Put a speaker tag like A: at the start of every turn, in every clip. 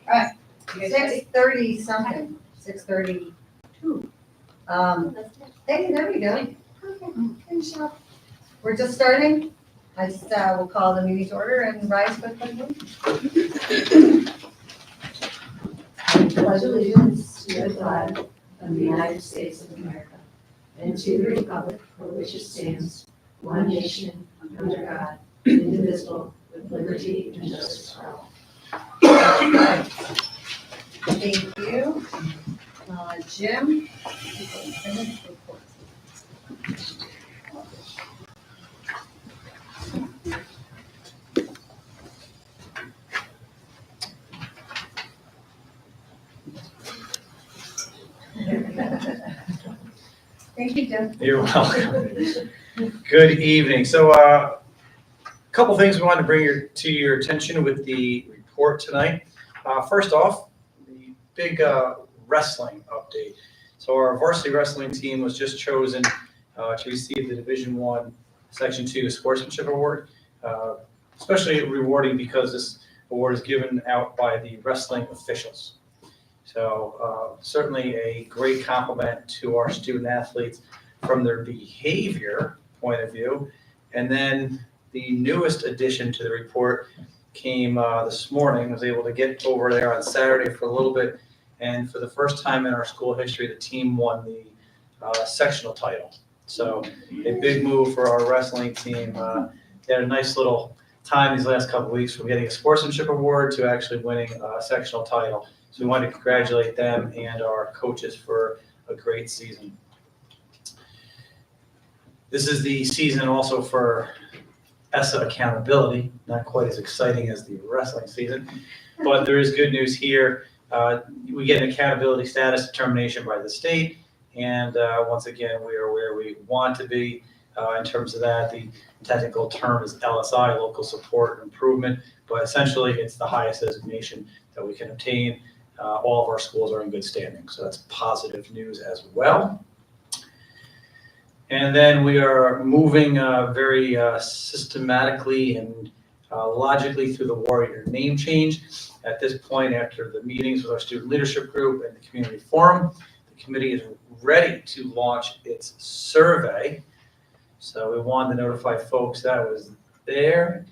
A: Right. 6:30 something, 6:32. Hey, there we go. Okay, finish up. We're just starting. I just will call the meeting to order and rise for the pledge.
B: Pledge allegiance to the flag of the United States of America and to the republic for which it stands, one nation, under God, indivisible, with liberty and justice for all.
A: Thank you. Jim? Thank you, Jim.
C: You're welcome. Good evening. So a couple things we wanted to bring to your attention with the report tonight. First off, the big wrestling update. So our varsity wrestling team was just chosen to receive the Division I Section 2 Sportsmanship Award. Especially rewarding because this award is given out by the wrestling officials. So certainly a great compliment to our student athletes from their behavior point of view. And then the newest addition to the report came this morning. I was able to get over there on Saturday for a little bit. And for the first time in our school history, the team won the sectional title. So a big move for our wrestling team. They had a nice little time these last couple of weeks from getting a sportsmanship award to actually winning a sectional title. So we want to congratulate them and our coaches for a great season. This is the season also for ESSA accountability, not quite as exciting as the wrestling season, but there is good news here. We get an accountability status determination by the state, and once again, we are where we want to be in terms of that. The technical term is LSI, Local Support and Improvement, but essentially it's the highest designation that we can obtain. All of our schools are in good standing, so that's positive news as well. And then we are moving very systematically and logically through the Warrior name change. At this point, after the meetings with our student leadership group and the community forum, the committee is ready to launch its survey. So we wanted to notify folks that was there.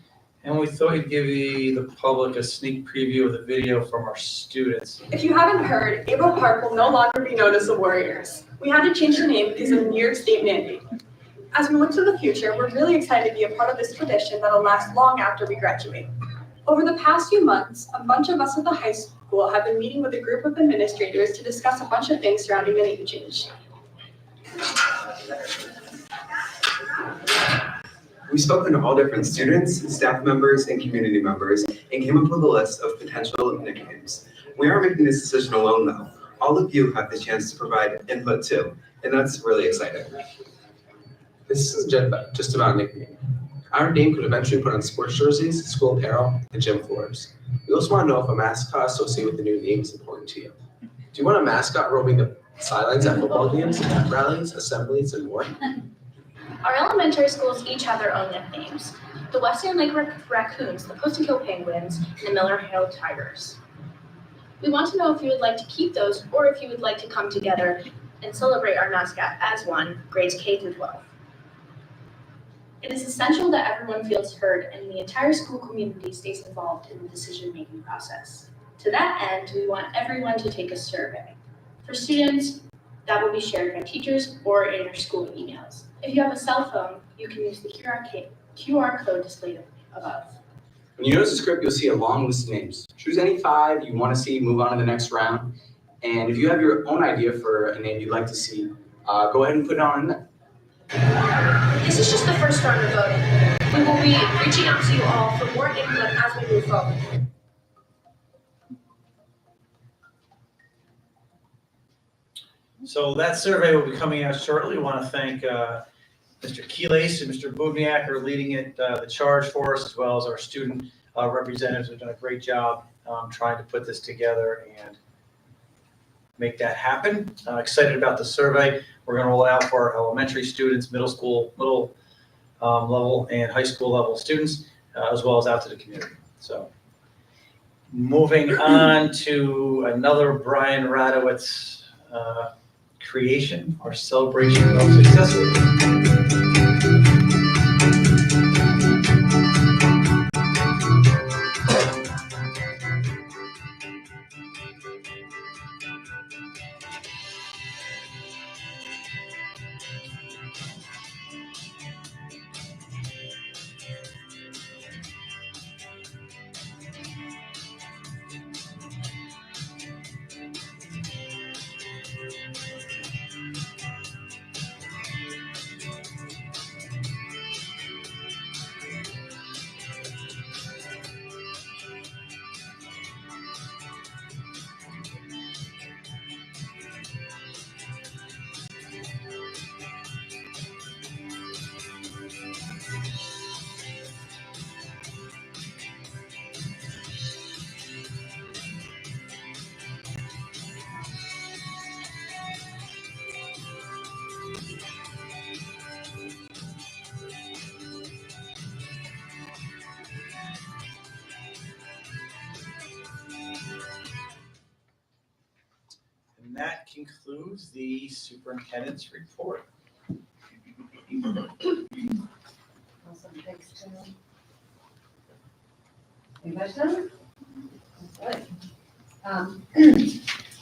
C: And we thought we'd give the public a sneak preview of the video from our students.
D: If you haven't heard, Averill Park will no longer be known as the Warriors. We had to change the name because of the New York State mandate. As we look to the future, we're really excited to be a part of this tradition that'll last long after we graduate. Over the past few months, a bunch of us at the high school have been meeting with a group of administrators to discuss a bunch of things surrounding the name change.
E: We've spoken to all different students, staff members, and community members, and came up with a list of potential nicknames. We aren't making this decision alone, though. All of you have the chance to provide input too, and that's really exciting.
F: This is just about nickname. Our name could eventually put on sports jerseys, school apparel, and gym floors. We also want to know if a mascot associated with the new name is important to you. Do you want a mascot roaming the sidelines at football games, rallies, assemblies, and more?
G: Our elementary schools each have their own nicknames. The Western Lake Raccoons, the Post and Kill Penguins, and the Miller Hill Tigers. We want to know if you would like to keep those or if you would like to come together and celebrate our mascot as one, grades K through 12. It is essential that everyone feels heard and the entire school community stays involved in the decision-making process. To that end, we want everyone to take a survey. For students, that will be shared by teachers or in your school emails. If you have a cell phone, you can use the QR code displayed above.
H: When you notice the script, you'll see a long list of names. Choose any 5 you want to see move on to the next round. And if you have your own idea for a name you'd like to see, go ahead and put it on there.
G: This is just the first round of voting. We will be reaching out to you all for more input as we move forward.
C: So that survey will be coming out shortly. We want to thank Mr. Keelace and Mr. Bubniak are leading it, the charge for us, as well as our student representatives have done a great job trying to put this together and make that happen. Excited about the survey. We're going to roll it out for our elementary students, middle level and high school level students, as well as out to the community. So Moving on to another Brian Radowitz creation, our celebration of success. And that concludes the superintendent's report.
A: Awesome, thanks, Tim. Any questions? Good.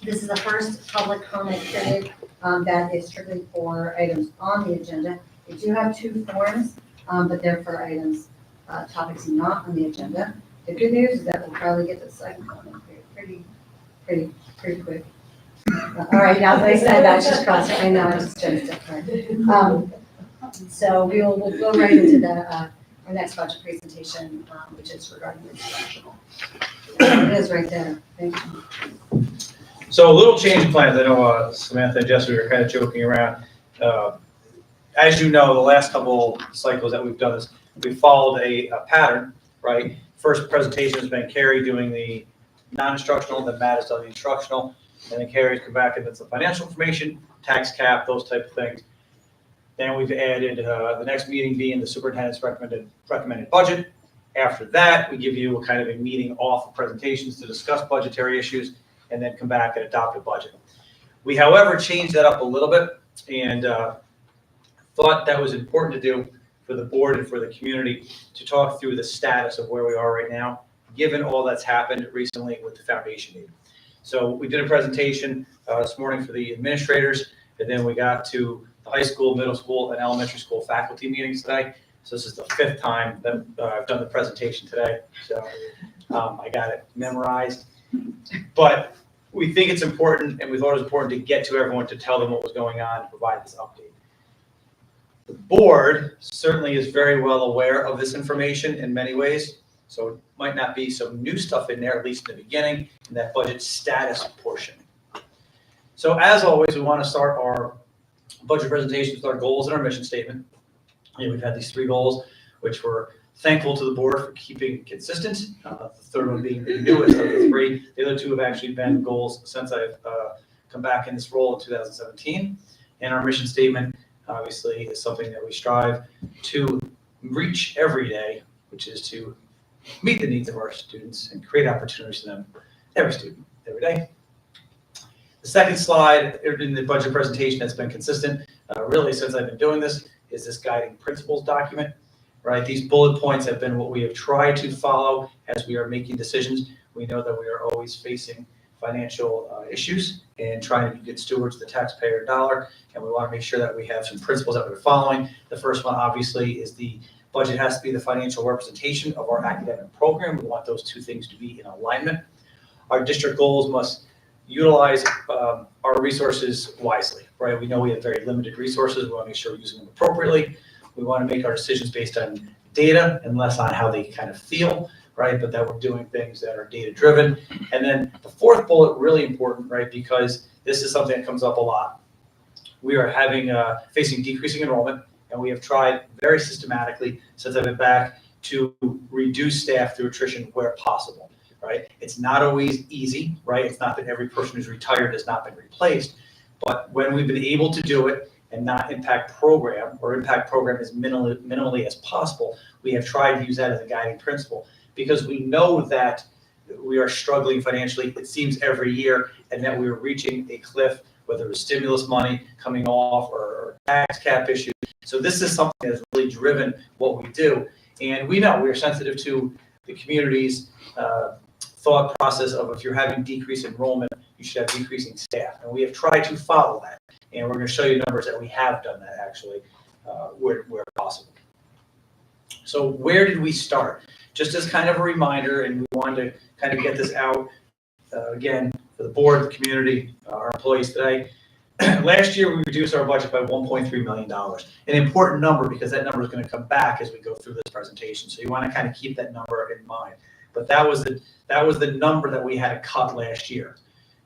A: This is the first public comment period that is strictly for items on the agenda. We do have 2 forms, but they're for items, topics not on the agenda. The good news is that we'll probably get the second one pretty quick. All right, now that I said that, just cross it right now, I just changed it. So we'll go right into the our next budget presentation, which is regarding instructional. It is right there. Thank you.
C: So a little change in plans. I know Samantha and Jesse were kind of joking around. As you know, the last couple cycles that we've done this, we followed a pattern, right? First presentation has been Carrie doing the non-instructional, then Matt has done the instructional, and then Carrie's come back and it's the financial information, tax cap, those type of things. Then we've added the next meeting being the superintendent's recommended budget. After that, we give you a kind of a meeting off of presentations to discuss budgetary issues and then come back and adopt a budget. We, however, changed that up a little bit and thought that was important to do for the board and for the community to talk through the status of where we are right now, given all that's happened recently with the foundation meeting. So we did a presentation this morning for the administrators, and then we got to the high school, middle school, and elementary school faculty meetings today. So this is the 5th time that I've done the presentation today. So I got it memorized. But we think it's important, and we thought it was important to get to everyone to tell them what was going on and provide this update. The board certainly is very well aware of this information in many ways. So it might not be some new stuff in there, at least in the beginning, in that budget status portion. So as always, we want to start our budget presentation with our goals and our mission statement. And we've had these 3 goals, which we're thankful to the board for keeping consistent. The third one being the newest of the 3. The other 2 have actually been goals since I've come back in this role in 2017. And our mission statement, obviously, is something that we strive to reach every day, which is to meet the needs of our students and create opportunities for them, every student, every day. The second slide in the budget presentation that's been consistent, really since I've been doing this, is this guiding principles document, right? These bullet points have been what we have tried to follow as we are making decisions. We know that we are always facing financial issues and trying to be good stewards of the taxpayer dollar, and we want to make sure that we have some principles that we're following. The first one, obviously, is the budget has to be the financial representation of our academic program. We want those 2 things to be in alignment. Our district goals must utilize our resources wisely, right? We know we have very limited resources. We want to make sure we're using them appropriately. We want to make our decisions based on data and less on how they kind of feel, right? But that we're doing things that are data driven. And then the 4th bullet, really important, right? Because this is something that comes up a lot. We are facing decreasing enrollment, and we have tried very systematically since I've been back to reduce staff through attrition where possible. Right? It's not always easy, right? It's not that every person who's retired has not been replaced, but when we've been able to do it and not impact program or impact program as minimally as possible, we have tried to use that as a guiding principle because we know that we are struggling financially, it seems every year, and that we are reaching a cliff, whether it's stimulus money coming off or tax cap issues. So this is something that's really driven what we do. And we know we are sensitive to the community's thought process of if you're having decreased enrollment, you should have decreasing staff. And we have tried to follow that. And we're going to show you numbers that we have done that actually where possible. So where did we start? Just as kind of a reminder, and we wanted to kind of get this out again for the board, the community, our employees today. Last year, we reduced our budget by $1.3 million. An important number because that number is going to come back as we go through this presentation. So you want to kind of keep that number in mind. But that was the number that we had to cut last year.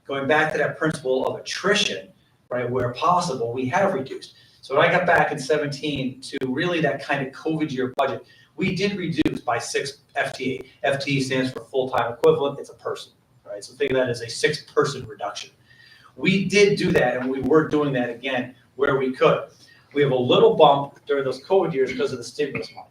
C: Going back to that principle of attrition, right, where possible, we have reduced. So when I got back in 17 to really that kind of COVID year budget, we did reduce by 6 FTE. FTE stands for full-time equivalent. It's a person, right? So think of that as a 6-person reduction. We did do that, and we were doing that again where we could. We have a little bump during those COVID years because of the stimulus money.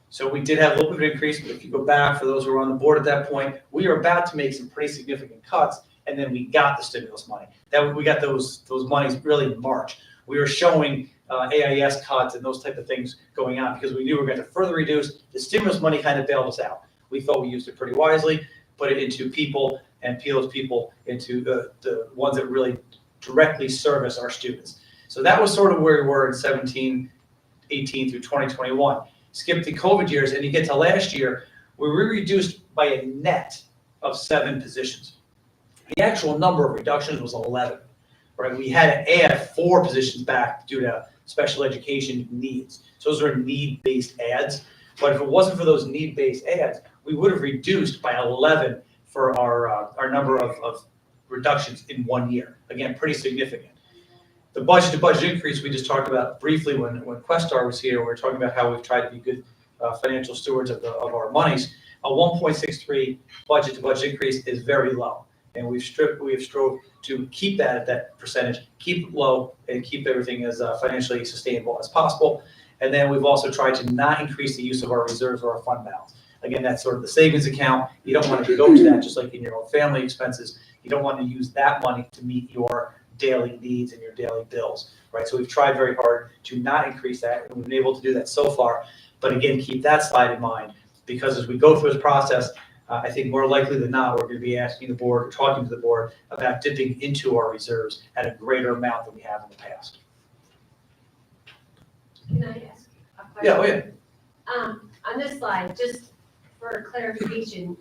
C: So we did have a little bit of increase, but if you go back, for those who were on the board at that point, we were about to make some pretty significant cuts, and then we got the stimulus money. We got those monies really in March. We were showing AIS cuts and those type of things going on because we knew we were going to further reduce. The stimulus money kind of bailed us out. We thought we used it pretty wisely, put it into people and peel those people into the ones that really directly service our students. So that was sort of where we were in 17, 18 through 2021. Skip the COVID years and you get to last year where we reduced by a net of 7 positions. The actual number of reductions was 11, right? We had to add 4 positions back due to special education needs. So those are need-based ads. But if it wasn't for those need-based ads, we would have reduced by 11 for our number of reductions in 1 year. Again, pretty significant. The budget-to-budget increase we just talked about briefly when Questar was here. We were talking about how we've tried to be good financial stewards of our monies. A 1.63 budget-to-budget increase is very low, and we have strove to keep that at that percentage, keep it low, and keep everything as financially sustainable as possible. And then we've also tried to not increase the use of our reserves or our fund balance. Again, that's sort of the savings account. You don't want to go to that just like in your own family expenses. You don't want to use that money to meet your daily needs and your daily bills, right? So we've tried very hard to not increase that, and we've been able to do that so far. But again, keep that slide in mind because as we go through this process, I think more likely than not, we're going to be asking the board or talking to the board about dipping into our reserves at a greater amount than we have in the past.
B: Can I ask a question?
C: Yeah, oh yeah.
B: On this slide, just for clarification,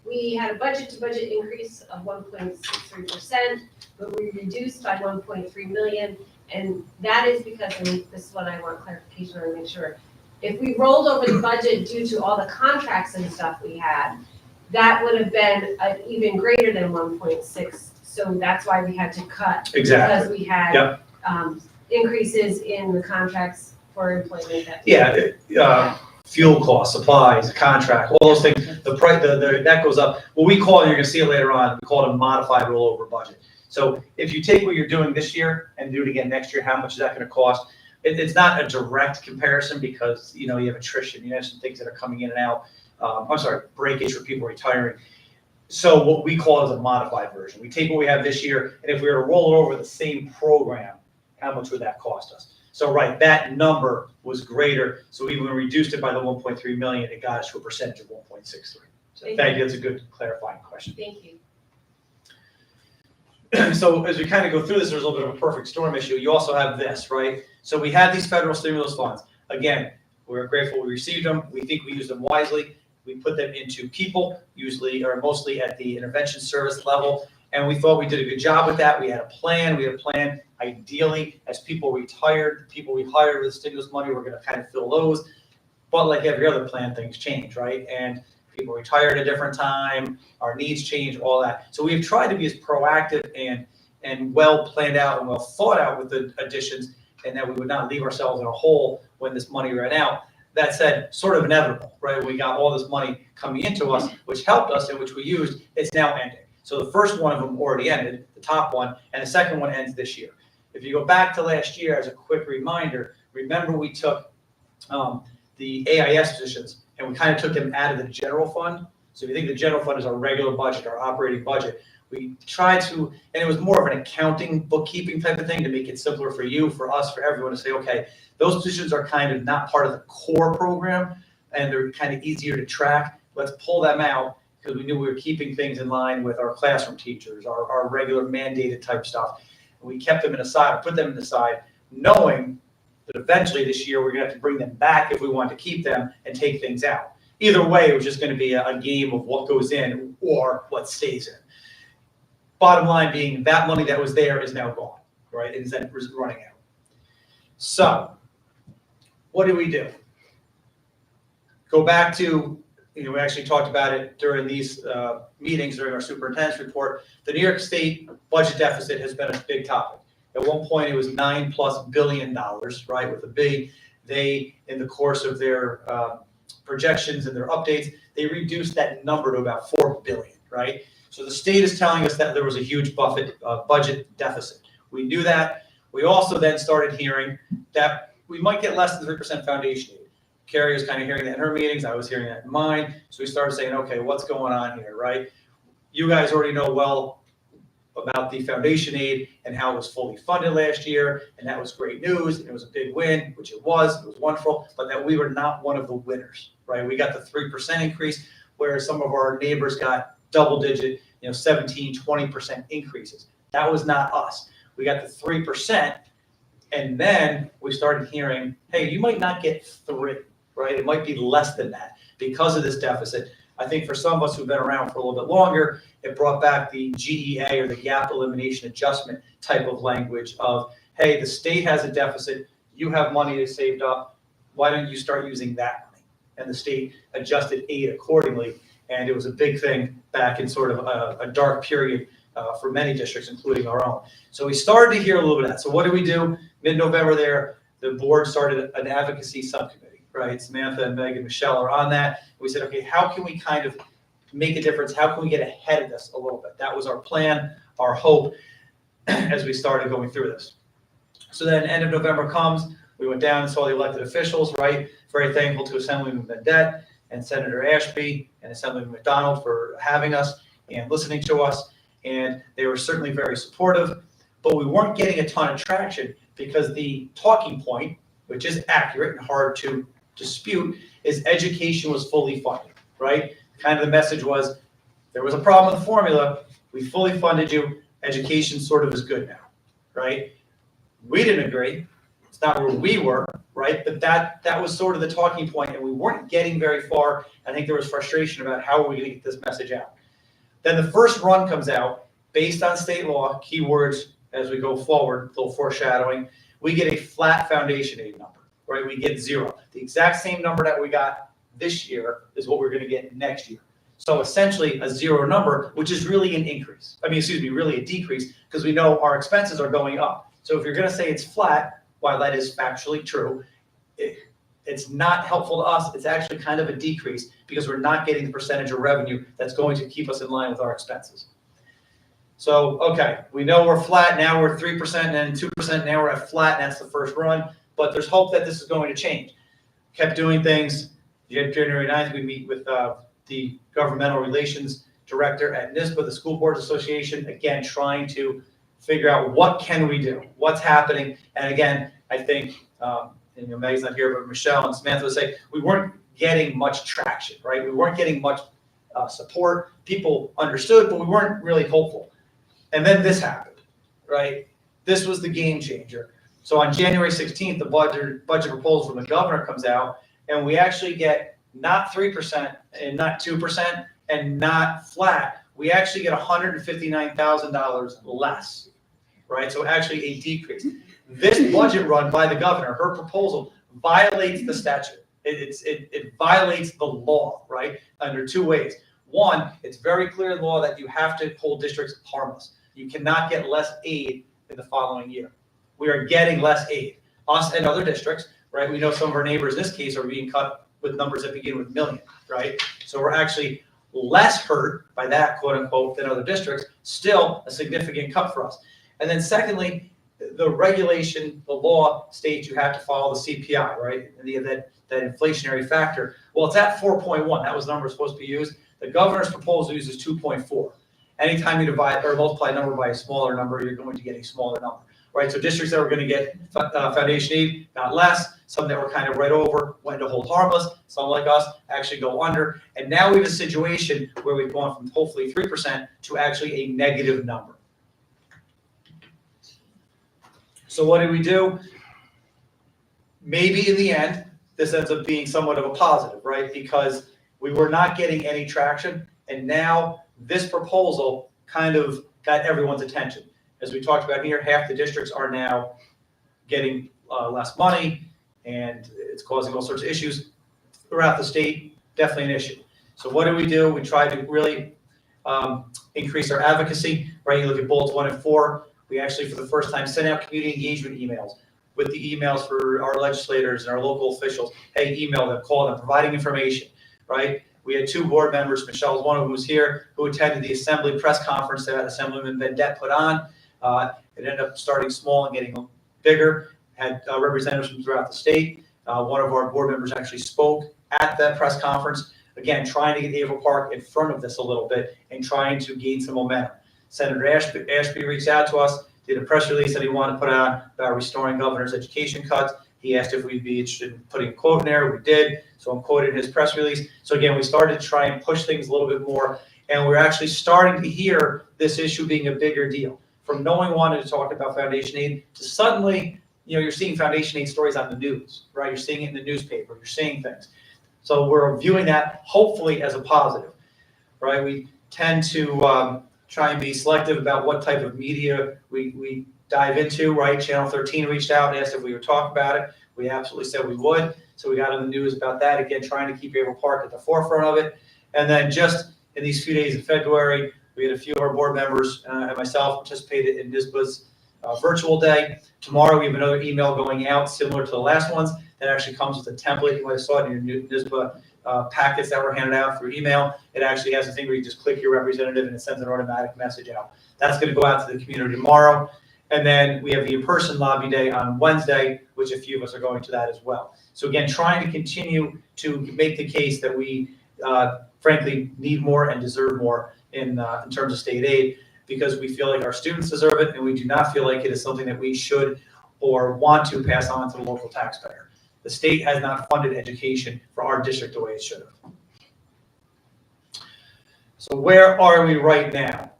B: we had a budget-to-budget increase of 1.63%, but we reduced by 1.3 million, and that is because, and this is what I want clarification on to make sure, if we rolled over the budget due to all the contracts and stuff we had, that would have been even greater than 1.6. So that's why we had to cut.
C: Exactly.
B: Because we had increases in the contracts for employment.
C: Fuel costs, supplies, contract, all those things. The price, that goes up. What we call, and you're going to see it later on, we call it a modified rollover budget. So if you take what you're doing this year and do it again next year, how much is that going to cost? It's not a direct comparison because you have attrition, you have some things that are coming in and out. Breakage for people retiring. So what we call is a modified version. We take what we have this year, and if we were to roll it over the same program, how much would that cost us? So that number was greater. So even when we reduced it by the 1.3 million, it got us to a percentage of 1.63. So thank you. That's a good clarifying question.
B: Thank you.
C: So as we kind of go through this, there's a little bit of a perfect storm issue. You also have this, right? So we had these federal stimulus funds. Again, we're grateful we received them. We think we used them wisely. We put them into people, usually or mostly at the intervention service level. And we thought we did a good job with that. We had a plan. Ideally, as people retired, people we hired with stimulus money, we're going to kind of fill those. But like every other plan, things change, right? And people retire at a different time. Our needs change, all that. So we've tried to be as proactive and well planned out and well thought out with the additions, and that we would not leave ourselves in a hole when this money ran out. That said, sort of inevitable, right? We got all this money coming into us, which helped us and which we used. It's now ending. So the first one of them already ended, the top one, and the second one ends this year. If you go back to last year as a quick reminder, remember we took the AIS positions and we kind of took them out of the general fund. So if you think the general fund is our regular budget, our operating budget, we try to, and it was more of an accounting, bookkeeping type of thing to make it simpler for you, for us, for everyone to say, okay, those positions are kind of not part of the core program and they're kind of easier to track. Let's pull them out because we knew we were keeping things in line with our classroom teachers, our regular mandated type stuff. And we kept them in a side, or put them in the side, knowing that eventually this year we're gonna have to bring them back if we want to keep them and take things out. Either way, it was just gonna be a game of what goes in or what stays in. Bottom line being that money that was there is now gone, right? It is running out. So what do we do? Go back to, we actually talked about it during these meetings, during our superintendent's report. The New York State budget deficit has been a big topic. At one point, it was $9+ billion, right, with a big. They, in the course of their projections and their updates, they reduced that number to about $4 billion, right? So the state is telling us that there was a huge budget deficit. We knew that. We also then started hearing that we might get less than 3% foundation aid. Carrie was kind of hearing that in her meetings. I was hearing that in mine. So we started saying, okay, what's going on here, right? You guys already know well about the foundation aid and how it was fully funded last year. And that was great news. And it was a big win, which it was wonderful, but that we were not one of the winners, right? We got the 3% increase, whereas some of our neighbors got double digit, 17, 20% increases. That was not us. We got the 3%. And then we started hearing, hey, you might not get 3, right? It might be less than that because of this deficit. I think for some of us who've been around for a little bit longer, it brought back the GEA or the gap elimination adjustment type of language of, hey, the state has a deficit, you have money that's saved up, why don't you start using that money? And the state adjusted aid accordingly. And it was a big thing back in sort of a dark period for many districts, including our own. So we started to hear a little bit of that. So what do we do? Mid-November there, the board started an advocacy subcommittee, right? Samantha and Meg and Michelle are on that. We said, okay, how can we kind of make a difference? How can we get ahead of this a little bit? That was our plan, our hope, as we started going through this. So then end of November comes, we went down and saw the elected officials, right? Very thankful to Assemblyman Bendet and Senator Ashby and Assemblyman McDonald for having us and listening to us. And they were certainly very supportive, but we weren't getting a ton of traction because the talking point, which is accurate and hard to dispute, is education was fully funded, right? Kind of the message was, there was a problem with the formula, we fully funded you, education sort of is good now, right? We didn't agree, it's not where we were, right? But that was sort of the talking point, and we weren't getting very far. I think there was frustration about how are we gonna get this message out. Then the first run comes out, based on state law, keywords as we go forward, a little foreshadowing, we get a flat foundation aid number, right? We get 0. The exact same number that we got this year is what we're gonna get next year. So essentially a 0 number, which is really an increase. Really a decrease, because we know our expenses are going up. So if you're gonna say it's flat, while that is factually true, it's not helpful to us. It's actually kind of a decrease because we're not getting the percentage of revenue that's going to keep us in line with our expenses. So, okay, we know we're flat, now we're 3% and then 2%, now we're at flat, and that's the first run. But there's hope that this is going to change. Kept doing things. January 9th, we meet with the governmental relations director at NISBA, the School Boards Association, again, trying to figure out what can we do, what's happening. And again, I think, Meg's not here, but Michelle and Samantha would say, we weren't getting much traction, right? We weren't getting much support. People understood, but we weren't really hopeful. And then this happened, right? This was the game changer. So on January 16th, the budget proposal from the governor comes out, and we actually get not 3% and not 2% and not flat. We actually get $159,000 less, right? So actually a decrease. This budget run by the governor, her proposal violates the statute. It violates the law, right? Under 2 ways. One, it's very clear in law that you have to hold districts harmless. You cannot get less aid in the following year. We are getting less aid. Us and other districts, right? We know some of our neighbors in this case are being cut with numbers that begin with million, right? So we're actually less hurt by that, quote unquote, than other districts. Still a significant cut for us. And then secondly, the regulation, the law states you have to follow the CPI, right? In the event that inflationary factor. Well, it's at 4.1. That was the number supposed to be used. The governor's proposal uses 2.4. Anytime you divide or multiply a number by a smaller number, you're going to get a smaller number, right? So districts that were going to get foundation aid got less. Some that were kind of right over went to hold harmless. Some like us actually go under. And now we have a situation where we've gone from hopefully 3% to actually a negative number. So what did we do? Maybe in the end, this ends up being somewhat of a positive, right? Because we were not getting any traction, and now this proposal kind of got everyone's attention. As we talked about here, half the districts are now getting less money, and it's causing all sorts of issues throughout the state, definitely an issue. So what do? We try to really increase our advocacy, right? You look at bullets 1 and 4, we actually, for the first time, sent out community engagement emails with the emails for our legislators and our local officials. Hey, email them, call them, providing information, right? We had 2 board members, Michelle was one of them who was here, who attended the Assembly press conference that Assemblyman Vendette put on. It ended up starting small and getting bigger, had representatives from throughout the state. One of our board members actually spoke at that press conference, again, trying to get Averill Park in front of this a little bit and trying to gain some momentum. Senator Ashby reached out to us, did a press release that he wanted to put out about restoring governor's education cuts. He asked if we'd be interested in putting a quote in there. We did. So I'm quoting his press release. So again, we started to try and push things a little bit more. And we're actually starting to hear this issue being a bigger deal. From no one wanted to talk about foundation aid to suddenly, you're seeing foundation aid stories on the news, right? You're seeing it in the newspaper. You're seeing things. So we're viewing that hopefully as a positive, right? We tend to try and be selective about what type of media we dive into, right? Channel 13 reached out and asked if we would talk about it. We absolutely said we would. So we got on the news about that, again, trying to keep Averill Park at the forefront of it. And then just in these few days of February, we had a few of our board members and myself participated in NYSBA's virtual day. Tomorrow we have another email going out similar to the last ones that actually comes with a template. You might have saw it in your NYSBA packets that were handed out through email. It actually has a thing where you just click your representative and it sends an automatic message out. That's going to go out to the community tomorrow. And then we have the in-person lobby day on Wednesday, which a few of us are going to that as well. So again, trying to continue to make the case that we frankly need more and deserve more in terms of state aid, because we feel like our students deserve it and we do not feel like it is something that we should or want to pass on to the local taxpayer. The state has not funded education for our district the way it should have. So where are we right now?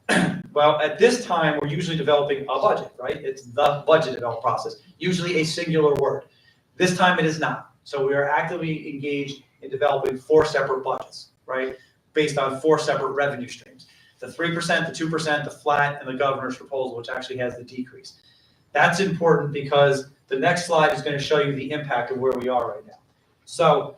C: Well, at this time, we're usually developing a budget, right? It's the budget development process, usually a singular word. This time it is not. So we are actively engaged in developing 4 separate budgets, right? Based on 4 separate revenue streams. The 3%, the 2%, the flat, and the governor's proposal, which actually has the decrease. That's important because the next slide is going to show you the impact of where we are right now. So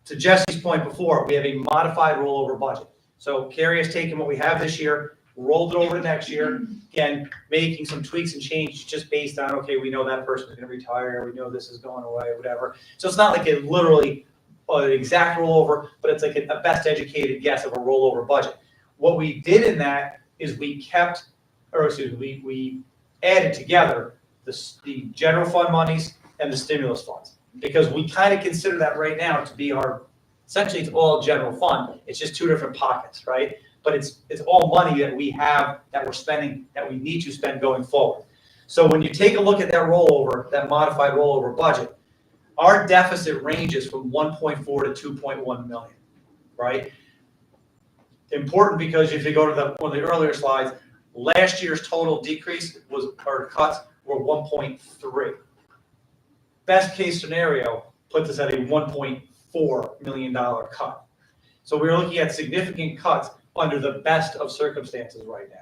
C: to Jesse's point before, we have a modified rollover budget. So Carrie has taken what we have this year, rolled it over to next year, again, making some tweaks and changes just based on, okay, we know that person is going to retire, we know this is going away, whatever. So it's not like a literally an exact rollover, but it's like a best educated guess of a rollover budget. What we did in that is we added together the general fund monies and the stimulus funds, because we kind of consider that right now to be our, essentially it's all general fund. It's just 2 different pockets, right? But it's all money that we have, that we're spending, that we need to spend going forward. So when you take a look at that rollover, that modified rollover budget, our deficit ranges from 1.4 to 2.1 million, right? Important because if you go to one of the earlier slides, last year's total decrease or cuts were 1.3. Best case scenario puts us at a $1.4 million cut. So we're looking at significant cuts under the best of circumstances right now.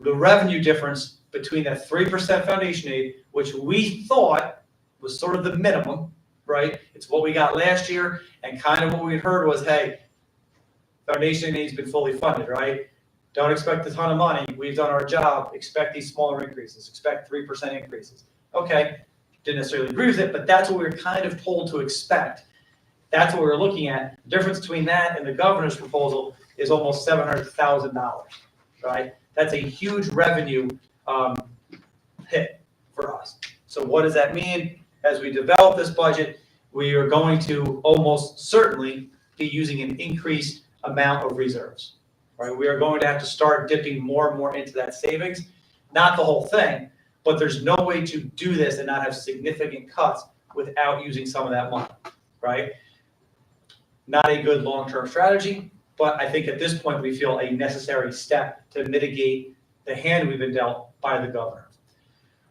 C: The revenue difference between that 3% foundation aid, which we thought was sort of the minimum, right? It's what we got last year, and kind of what we heard was, hey, foundation aid's been fully funded, right? Don't expect a ton of money. We've done our job. Expect these smaller increases. Expect 3% increases. Okay, didn't necessarily agree with it, but that's what we were kind of told to expect. That's what we were looking at. The difference between that and the governor's proposal is almost $700,000, right? That's a huge revenue hit for us. So what does that mean? As we develop this budget, we are going to almost certainly be using an increased amount of reserves, right? We are going to have to start dipping more and more into that savings, not the whole thing, but there's no way to do this and not have significant cuts without using some of that money, right? Not a good long-term strategy, but I think at this point we feel a necessary step to mitigate the hand we've been dealt by the governor.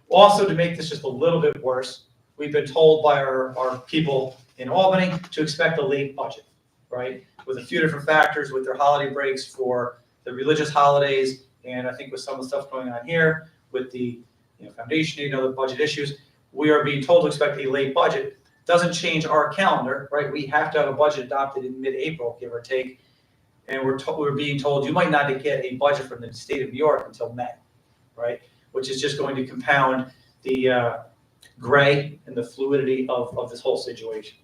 C: Also, to make this just a little bit worse, we've been told by our people in Albany to expect a late budget, right? With a few different factors, with their holiday breaks for the religious holidays, and I think with some of the stuff going on here, with the foundation, the budget issues, we are being told to expect a late budget. Doesn't change our calendar, right? We have to have a budget adopted in mid-April, give or take, and we're being told you might not get a budget from the state of New York until May, right? Which is just going to compound the gray and the fluidity of this whole situation.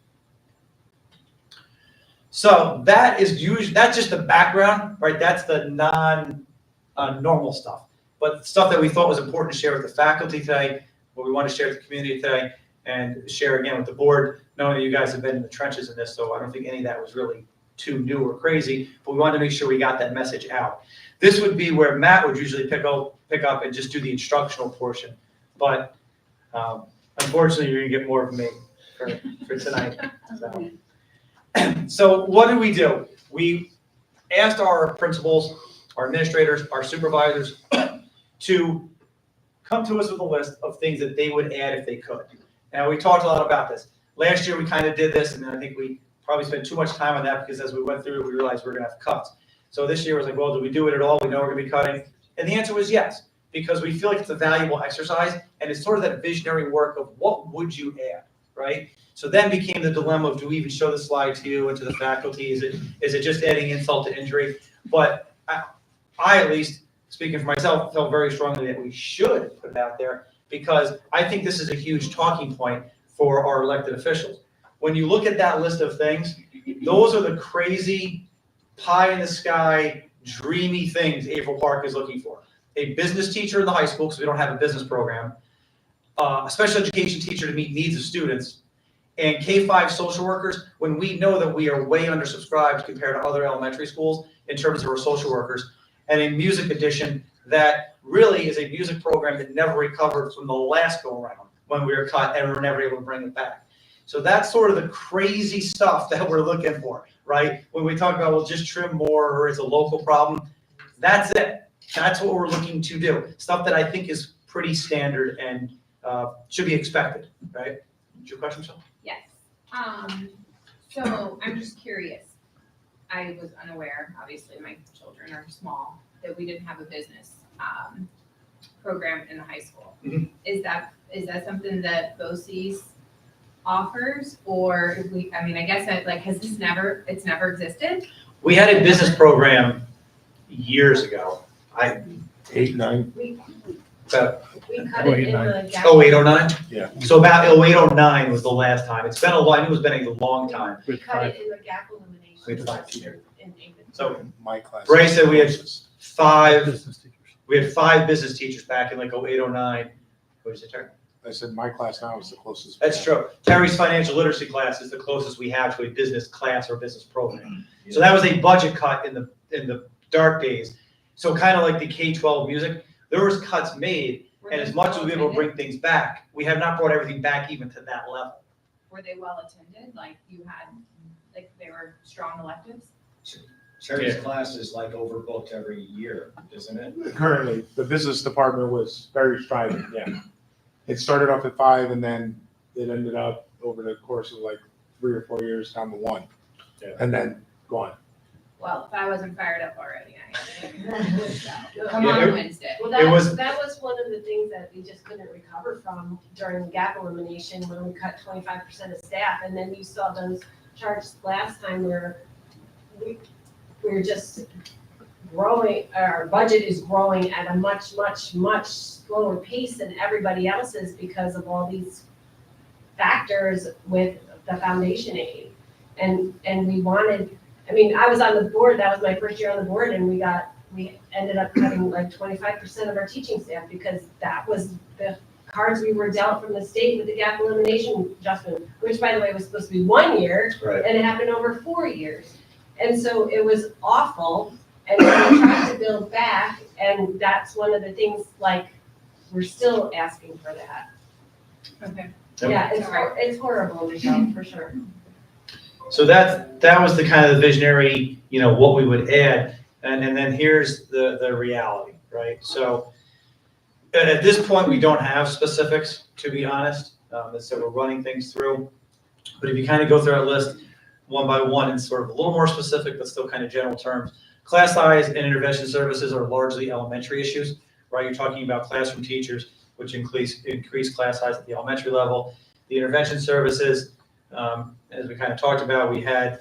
C: So that's just the background, right? That's the non-normal stuff. But stuff that we thought was important to share with the faculty today, what we want to share with the community today, and share again with the board, knowing that you guys have been in the trenches in this, so I don't think any of that was really too new or crazy, but we wanted to make sure we got that message out. This would be where Matt would usually pick up and just do the instructional portion, but unfortunately you're gonna get more of me for tonight. So what do? We asked our principals, our administrators, our supervisors to come to us with a list of things that they would add if they could. Now, we talked a lot about this. Last year, we kind of did this, and I think we probably spent too much time on that because as we went through it, we realized we were going to have cuts. So this year was like, well, do we do it at all? We know we're going to be cutting. And the answer was yes, because we feel like it's a valuable exercise, and it's sort of that visionary work of what would you add, right? So then became the dilemma of, do we even show the slide to you and to the faculty? Is it just adding insult to injury? But I, at least, speaking for myself, felt very strongly that we should put it out there because I think this is a huge talking point for our elected officials. When you look at that list of things, those are the crazy, pie-in-the-sky, dreamy things Averill Park is looking for. A business teacher in the high school, because we don't have a business program, a special education teacher to meet needs of students, and K-5 social workers, when we know that we are way undersubscribed compared to other elementary schools in terms of our social workers, and a music edition that really is a music program that never recovered from the last go around when we were cut and we were never able to bring it back. So that's sort of the crazy stuff that we're looking for, right? When we talk about, well, just trim more or it's a local problem, that's it. That's what we're looking to do. Stuff that I think is pretty standard and should be expected, right? Is your question, Michelle?
I: Yes. So I'm just curious. I was unaware, obviously my children are small, that we didn't have a business program in the high school.
C: Mm-hmm.
I: Is that something that BOCES offers, or I guess it's never existed?
C: We had a business program years ago.
J: 8, 9.
B: We
C: About
B: cut it in the gap.
C: 08, 09?
J: Yeah.
C: So about 08, 09 was the last time. It's been a long, I knew it's been a long time.
B: We cut it in the gap elimination.
C: We had 5 teachers.
B: in David.
C: So
J: My class.
C: Bray said we had 5
J: business teachers.
C: We had 5 business teachers back in like 08, 09. What did you say, Terry?
J: I said my class now is the closest.
C: That's true. Terry's financial literacy class is the closest we have to a business class or business program. So that was a budget cut in the dark days. So kind of like the K-12 music, there was cuts made, and as much as we were able to bring things back, we have not brought everything back even to that level.
I: Were they well attended? They were strong electives?
K: Terry's class is like overbooked every year, isn't it?
J: Currently, the business department was very striving, yeah. It started off at 5 and then it ended up over the course of like 3 or 4 years down to 1.
C: Yeah.
J: And then gone.
I: Well, if I wasn't fired up already,
B: Come
C: Yeah,
I: on Wednesday.
B: Well,
C: It was-
B: that was one of the things that we just couldn't recover from during the gap elimination when we cut 25% of staff. And then you saw those charts last time where we're just growing, our budget is growing at a much, much, much slower pace than everybody else's because of all these factors with the foundation aid. And we wanted, I was on the board, that was my first year on the board, and we ended up cutting like 25% of our teaching staff because that was the cards we were dealt from the state with the gap elimination adjustment, which by the way was supposed to be 1 year,
C: Right.
B: and it happened over 4 years. And so it was awful, and we tried to build back, and that's one of the things, like, we're still asking for that.
I: Okay.
C: Yep.
B: Yeah, it's horrible, Michelle, for sure.
C: So that was the kind of the visionary, what we would add. And then here's the reality, right? So at this point, we don't have specifics, to be honest. So we're running things through. But if you kind of go through our list one by one and sort of a little more specific, but still kind of general terms, class size and intervention services are largely elementary issues, right? You're talking about classroom teachers, which increase class size at the elementary level. The intervention services, as we kind of talked about, we had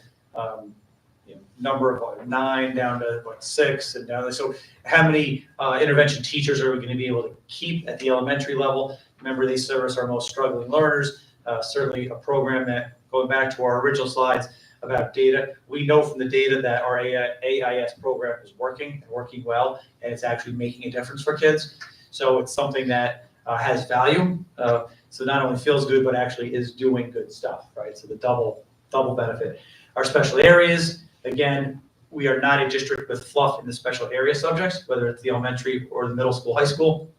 C: number of 9 down to 6, and down. So how many intervention teachers are we going to be able to keep at the elementary level? Remember, they service our most struggling learners. Certainly a program that, going back to our original slides about data, we know from the data that our AIS program is working well, and it's actually making a difference for kids. So it's something that has value. So not only feels good, but actually is doing good stuff, right? So the double benefit. Our special areas, again, we are not a district with fluff in the special area subjects, whether it's the elementary or the middle school, high school,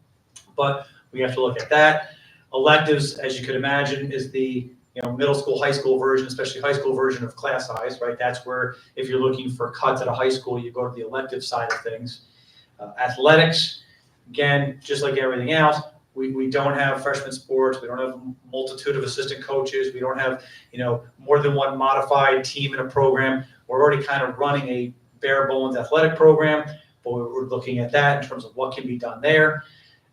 C: but we have to look at that. Electives, as you could imagine, is the middle school, high school version, especially high school version of class size, right? That's where, if you're looking for cuts at a high school, you go to the elective side of things. Athletics, again, just like everything else, we don't have freshman sports. We don't have a multitude of assistant coaches. We don't have, more than one modified team in a program. We're already kind of running a bare bones athletic program, but we're looking at that in terms of what can be done there.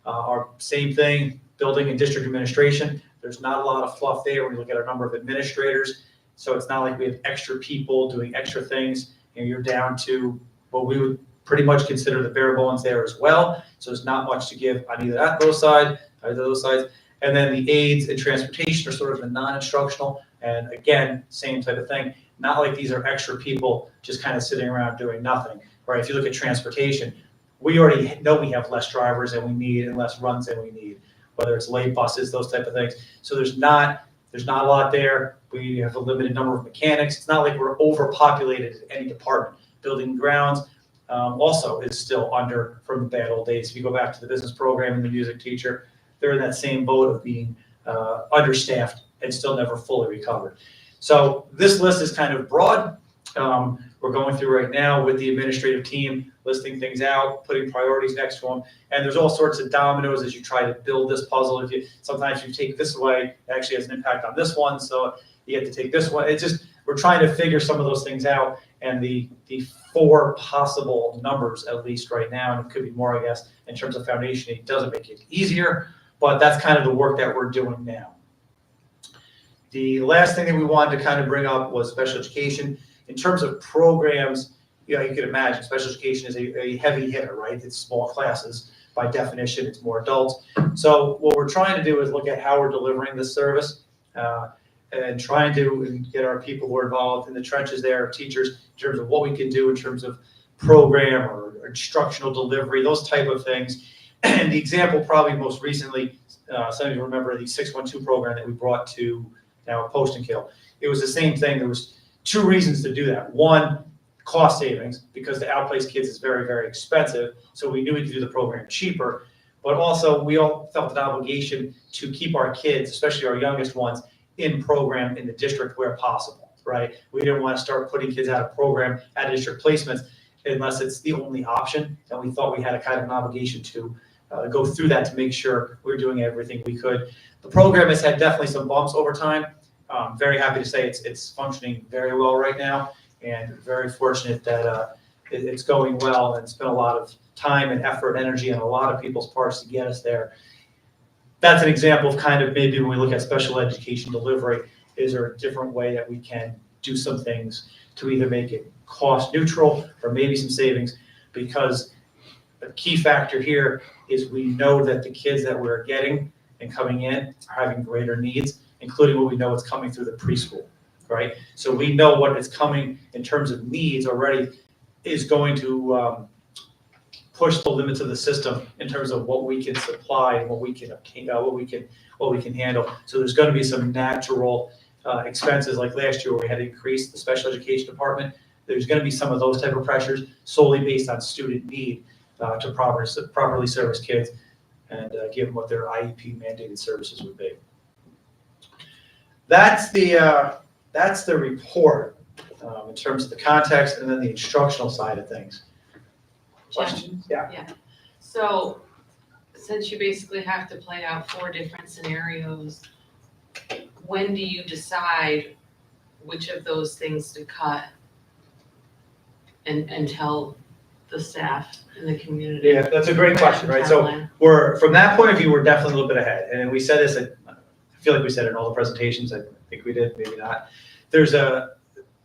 C: Our same thing, building and district administration. There's not a lot of fluff there when you look at our number of administrators. So it's not like we have extra people doing extra things. You're down to what we would pretty much consider the bare bones there as well. So there's not much to give on either those sides. And then the aids and transportation are sort of the non-instructional. And again, same type of thing. Not like these are extra people just kind of sitting around doing nothing, right? If you look at transportation, we already know we have less drivers than we need and less runs than we need, whether it's late buses, those type of things. So there's not a lot there. We have a limited number of mechanics. It's not like we're overpopulated in any department. Building and grounds also is still under from the bad old days. If you go back to the business program and the music teacher, they're in that same boat of being understaffed and still never fully recovered. So this list is kind of broad. We're going through right now with the administrative team, listing things out, putting priorities next to them. And there's all sorts of dominoes as you try to build this puzzle. Sometimes you take this away, it actually has an impact on this one. So you have to take this one. It's just, we're trying to figure some of those things out. And the 4 possible numbers, at least right now, and it could be more, I guess, in terms of foundation, it doesn't make it easier, but that's kind of the work that we're doing now. The last thing that we wanted to kind of bring up was special education. In terms of programs, you can imagine special education is a heavy hitter, right? It's small classes. By definition, it's more adults. So what we're trying to do is look at how we're delivering this service and trying to get our people who are involved in the trenches there, our teachers, in terms of what we can do in terms of program or instructional delivery, those type of things. And the example probably most recently, some of you remember the 612 program that we brought to now Post and Kill. It was the same thing. There was 2 reasons to do that. One, cost savings, because to outplace kids is very, very expensive. So we knew we could do the program cheaper, but also we all felt an obligation to keep our kids, especially our youngest ones, in program in the district where possible, right? We didn't want to start putting kids out of program at district placements unless it's the only option. And we thought we had a kind of an obligation to go through that to make sure we're doing everything we could. The program has had definitely some bumps over time. Very happy to say it's functioning very well right now, and very fortunate that it's going well, and it's been a lot of time and effort, energy on a lot of people's parts to get us there. That's an example of kind of maybe when we look at special education delivery, is there a different way that we can do some things to either make it cost neutral or maybe some savings, because a key factor here is we know that the kids that we're getting and coming in are having greater needs, including what we know is coming through the preschool, right? So we know what is coming in terms of needs already is going to push the limits of the system in terms of what we can supply and what we can obtain, what we can handle. So there's going to be some natural expenses, like last year where we had to increase the special education department. there's gonna be some of those type of pressures solely based on student need to properly service kids and give them what their IEP mandated services would be. That's the report in terms of the context and then the instructional side of things. Questions? Yeah.
L: So, since you basically have to play out 4 different scenarios, when do you decide which of those things to cut and tell the staff and the community?
C: Yeah, that's a great question, right? So we're, from that point of view, we're definitely a little bit ahead. And we said this, I feel like we said it in all the presentations, I think we did, maybe not. There's an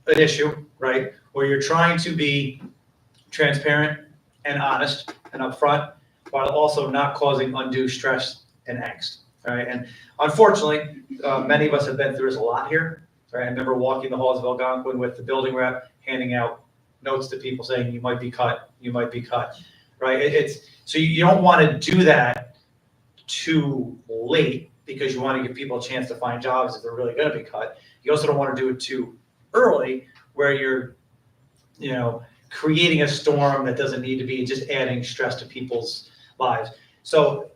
C: issue, right, where you're trying to be transparent and honest and upfront, while also not causing undue stress and angst, right? And unfortunately, many of us have been through this a lot here, right? I remember walking the halls of Algonquin with the building rep, handing out notes to people saying, you might be cut, right? So you don't want to do that too late because you want to give people a chance to find jobs if they're really going to be cut. You also don't want to do it too early where you're, creating a storm that doesn't need to be, just adding stress to people's lives. So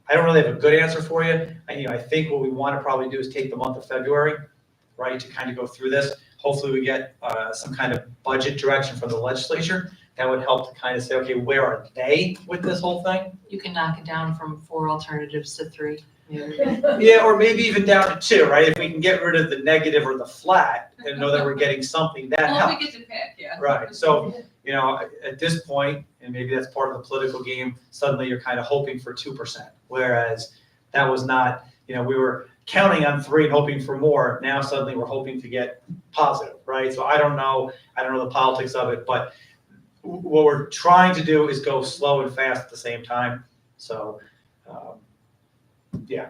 C: I don't really have a good answer for you. I think what we want to probably do is take the month of February, right, to kind of go through this. Hopefully we get some kind of budget direction from the legislature that would help to kind of say, okay, where are they with this whole thing?
L: You can knock it down from 4 alternatives to 3.
C: Yeah, or maybe even down to 2, right? If we can get rid of the negative or the flat and know that we're getting something, that helps.
L: We get to pick, yeah.
C: Right, so, at this point, and maybe that's part of the political game, suddenly you're kind of hoping for 2%, whereas that was not, we were counting on 3 and hoping for more. Now suddenly we're hoping to get positive, right? So I don't know the politics of it, but what we're trying to do is go slow and fast at the same time. So, yeah,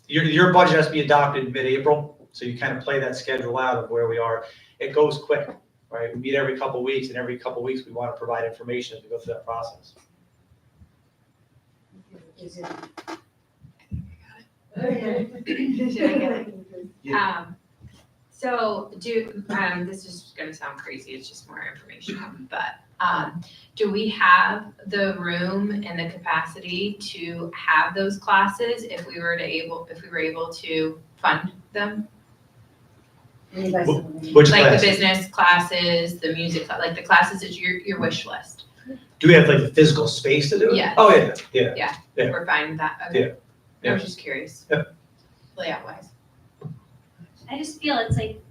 C: your budget has to be adopted mid-April, so you kind of play that schedule out of where we are. It goes quick, right? We meet every couple of weeks, and every couple of weeks we want to provide information as we go through that process.
I: So this is gonna sound crazy, it's just more information, but do we have the room and the capacity to have those classes if we were able to fund them?
C: Which
I: Like
C: classes?
I: the business classes, the music, like the classes is your wish list.
C: Do we have like the physical space to do it?
I: Yeah.
C: Oh, yeah. Yeah.
I: We're fine with that, okay.
C: Yeah.
I: I was just curious.
C: Yep.
I: Layout wise.
M: I just feel it's like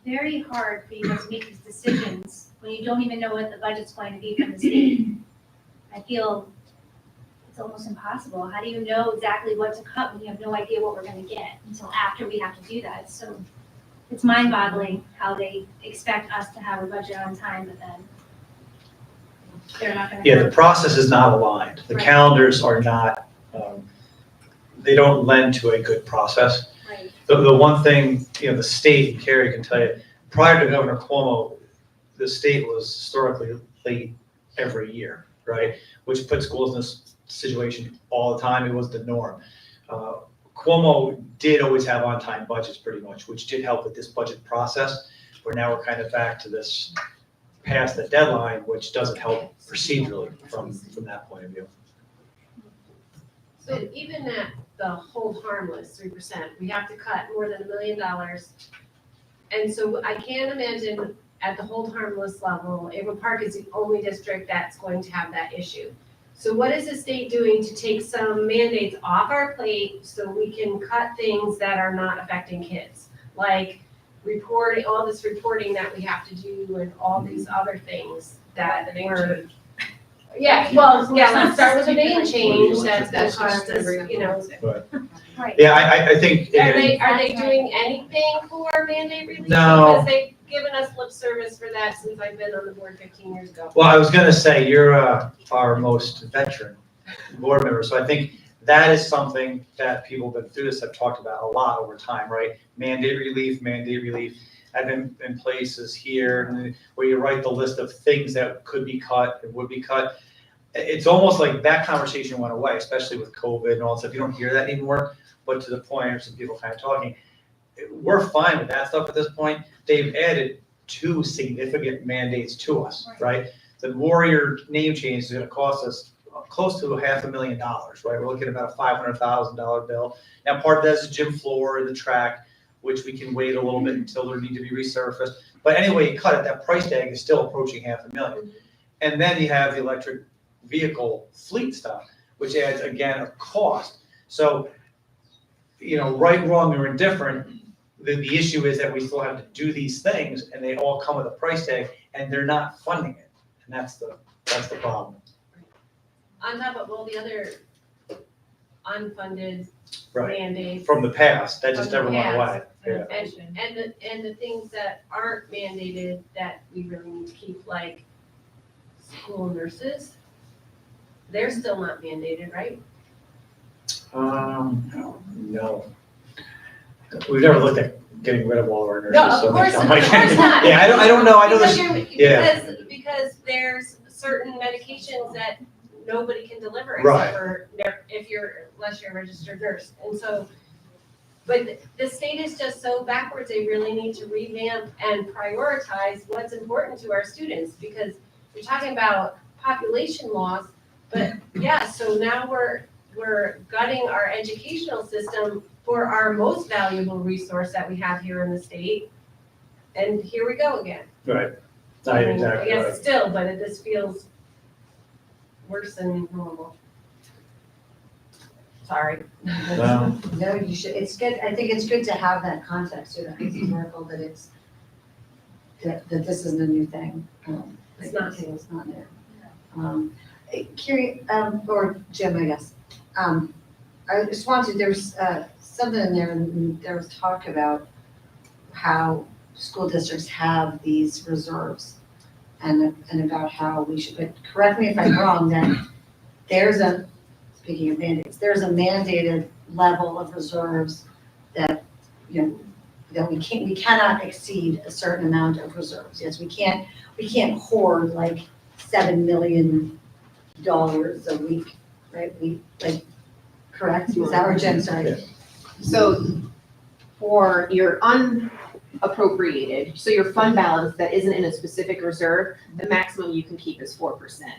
M: very hard for you guys to make these decisions when you don't even know what the budget's going to be from the state. I feel it's almost impossible. How do you know exactly what to cut when you have no idea what we're gonna get until after we have to do that? So it's mind-boggling how they expect us to have a budget on time, but then they're not gonna.
C: Yeah, the process is not aligned. The
M: Right.
C: calendars are not, they don't lend to a good process.
M: Right.
C: The one thing, the state, Carrie can tell you, prior to Governor Cuomo, the state was historically late every year, right? Which put schools in this situation all the time. It was the norm. Cuomo did always have on-time budgets pretty much, which did help with this budget process, where now we're kind of back to this past the deadline, which doesn't help procedurally from that point of view.
B: So even at the hold harmless 3%, we have to cut more than $1 million. And so I can't imagine at the hold harmless level, Averill Park is the only district that's going to have that issue. So what is the state doing to take some mandates off our plate so we can cut things that are not affecting kids? Like reporting, all this reporting that we have to do and all these other things that we're. Yeah, well, yeah, let's start with the name change, that's cost us,
M: Right.
C: Yeah, I think.
B: Are they doing anything for mandate relief?
C: No.
B: Because they've given us lip service for that since I've been on the board 15 years ago.
C: Well, I was gonna say, you're our most veteran board member, so I think that is something that people who've been through this have talked about a lot over time, right? Mandate relief. I've been in places here where you write the list of things that could be cut and would be cut. It's almost like that conversation went away, especially with COVID and all that stuff. You don't hear that anymore, but to the point, there's some people kind of talking. We're fine with that stuff at this point. They've added two significant mandates to us, right? The Warrior name change is gonna cost us close to $500,000, right? We're looking at about a $500,000 bill. Now, part of that is the gym floor, the track, which we can wait a little bit until they need to be resurfaced. But anyway, you cut it, that price tag is still approaching $500,000. And then you have the electric vehicle fleet stuff, which adds, again, a cost. So, right, wrong, or indifferent, the issue is that we still have to do these things, and they all come with a price tag, and they're not funding it. And that's the problem.
B: On top of all the other unfunded
C: Right.
B: mandates.
C: From the past, that just
B: From
C: never
B: the
C: went away.
B: past.
C: Yeah.
B: And the things that aren't mandated that we really need to keep, like school nurses, they're still not mandated, right?
C: No. We've never looked at getting rid of all of our nurses.
B: No, of
C: so
B: course
C: I'm
B: not.
C: like-
B: Of course not.
C: Yeah, I don't know, I know
B: Because
C: there's,
B: you're,
C: yeah.
B: because there's certain medications that nobody can deliver
C: Right.
B: except for unless you're a registered nurse. And so, but the state is just so backwards, they really need to revamp and prioritize what's important to our students, because you're talking about population loss, but yeah, so now we're gutting our educational system for our most valuable resource that we have here in the state. And here we go again.
C: Right.
B: I mean,
C: Exactly
B: I
C: right.
B: guess still, but this feels worse than normal. Sorry.
C: No.
A: No, you should, it's good, I think it's good to have that context, that historical, that it's, that this isn't a new thing.
B: It's not
A: new. It's not new. Carrie, or Jim, I guess. I just wanted, there's something in there, and there was talk about how school districts have these reserves, and about how we should, but correct me if I'm wrong, that speaking of mandates, there's a mandated level of reserves that, that we cannot exceed a certain amount of reserves. Yes, we can't hoard like $7 million a week, right? Correct? Is that where Jen started?
N: So for your unappropriated, so your fund balance that isn't in a specific reserve, the maximum you can keep is 4%.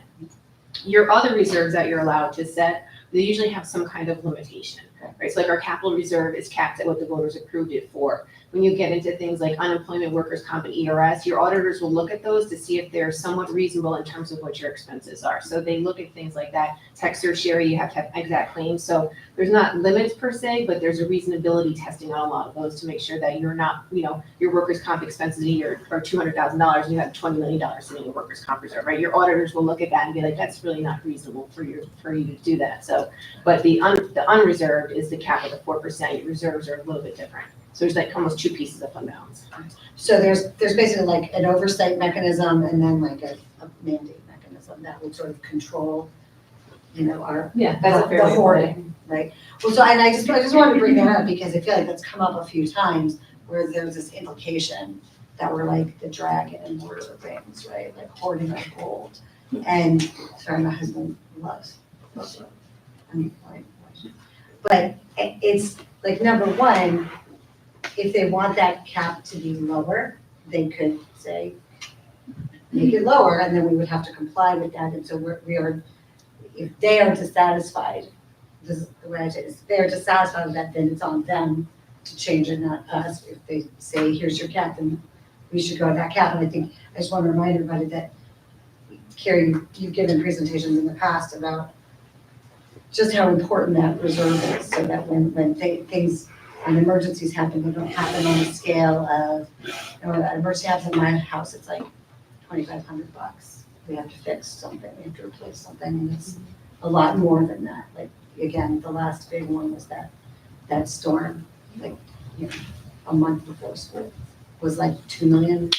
N: Your other reserves that you're allowed to set, they usually have some kind of limitation, right? So like our capital reserve is capped at what the voters approved it for. When you get into things like unemployment, workers' comp, and ERS, your auditors will look at those to see if they're somewhat reasonable in terms of what your expenses are. So they look at things like that. Tax certiorari, you have to have exact claims. So there's not limits per se, but there's a reasonability testing on a lot of those to make sure that you're not, your workers' comp expenses a year are $200,000 and you have $20 million sitting in your workers' comp reserve, right? Your auditors will look at that and be like, that's really not reasonable for you to do that. So, but the unreserved is the cap of the 4%. Your reserves are a little bit different. So there's like almost two pieces of fund balance.
A: So there's basically like an oversight mechanism and then like a mandate mechanism that would sort of control, our
N: That's a fair
A: the
N: way to
A: hoarding, right? Well, so and I just wanted to bring that up because I feel like that's come up a few times where there's this implication that we're like the dragon and Lord of the Rings, right? Like hoarding our gold. And sorry, my husband loves it. But it's like, number one, if they want that cap to be lower, they could say, make it lower, and then we would have to comply with that. And so we are, if they are dissatisfied, this is the way I say it, if they are dissatisfied with that, then it's on them to change it, not us. If they say, here's your cap, then we should go with that cap. And I just want to remind everybody that, Carrie, you've given presentations in the past about just how important that reserve is, so that when things, when emergencies happen, they don't happen on the scale of, an emergency happens in my house, it's like $2,500. We have to fix something, we have to replace something, and it's a lot more than that. Like, again, the last big one was that storm, like, a month before school, was like $2 million.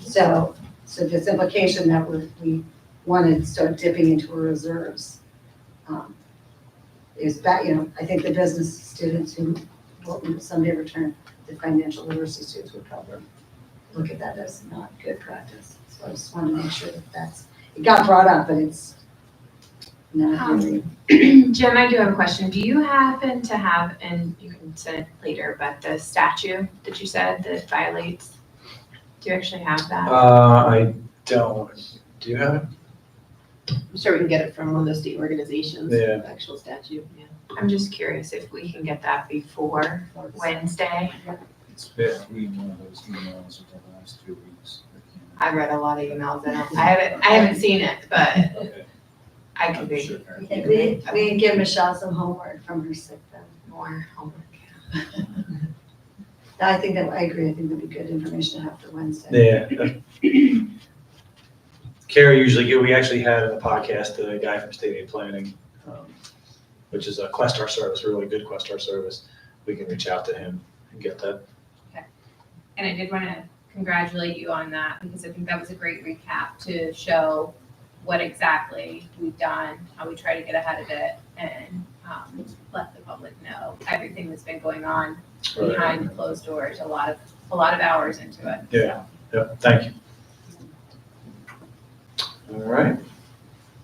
A: So this implication that we want to start dipping into our reserves is that, I think the business students who will someday return, the financial literacy students would probably look at that as not good practice. So I just want to make sure that it got brought up, but it's not really.
I: Jim, I do have a question. Do you happen to have, and you can send it later, but the statute that you said that violates Do you actually have that?
C: I don't. Do you have it?
N: I'm sure we can get it from one of the state organizations,
C: Yeah.
N: the actual statute, yeah.
I: I'm just curious if we can get that before Wednesday.
K: It's between one of those emails over the last 2 weeks.
I: I've read a lot of emails. I haven't seen it, but
K: Okay.
I: I could be
A: We can give Michelle some homework from her sick then.
I: more homework.
A: I think that, I agree, I think that'd be good information to have for Wednesday.
C: Yeah. Carrie usually, we actually had in the podcast a guy from State Aid Planning, which is a Questar service, a really good Questar service. We can reach out to him and get that.
B: And I did want to congratulate you on that because I think that was a great recap to show what exactly we've done, how we try to get ahead of it, and let the public know everything that's been going on behind closed doors. A lot of hours into it.
C: Yeah, yeah, thank you. All right,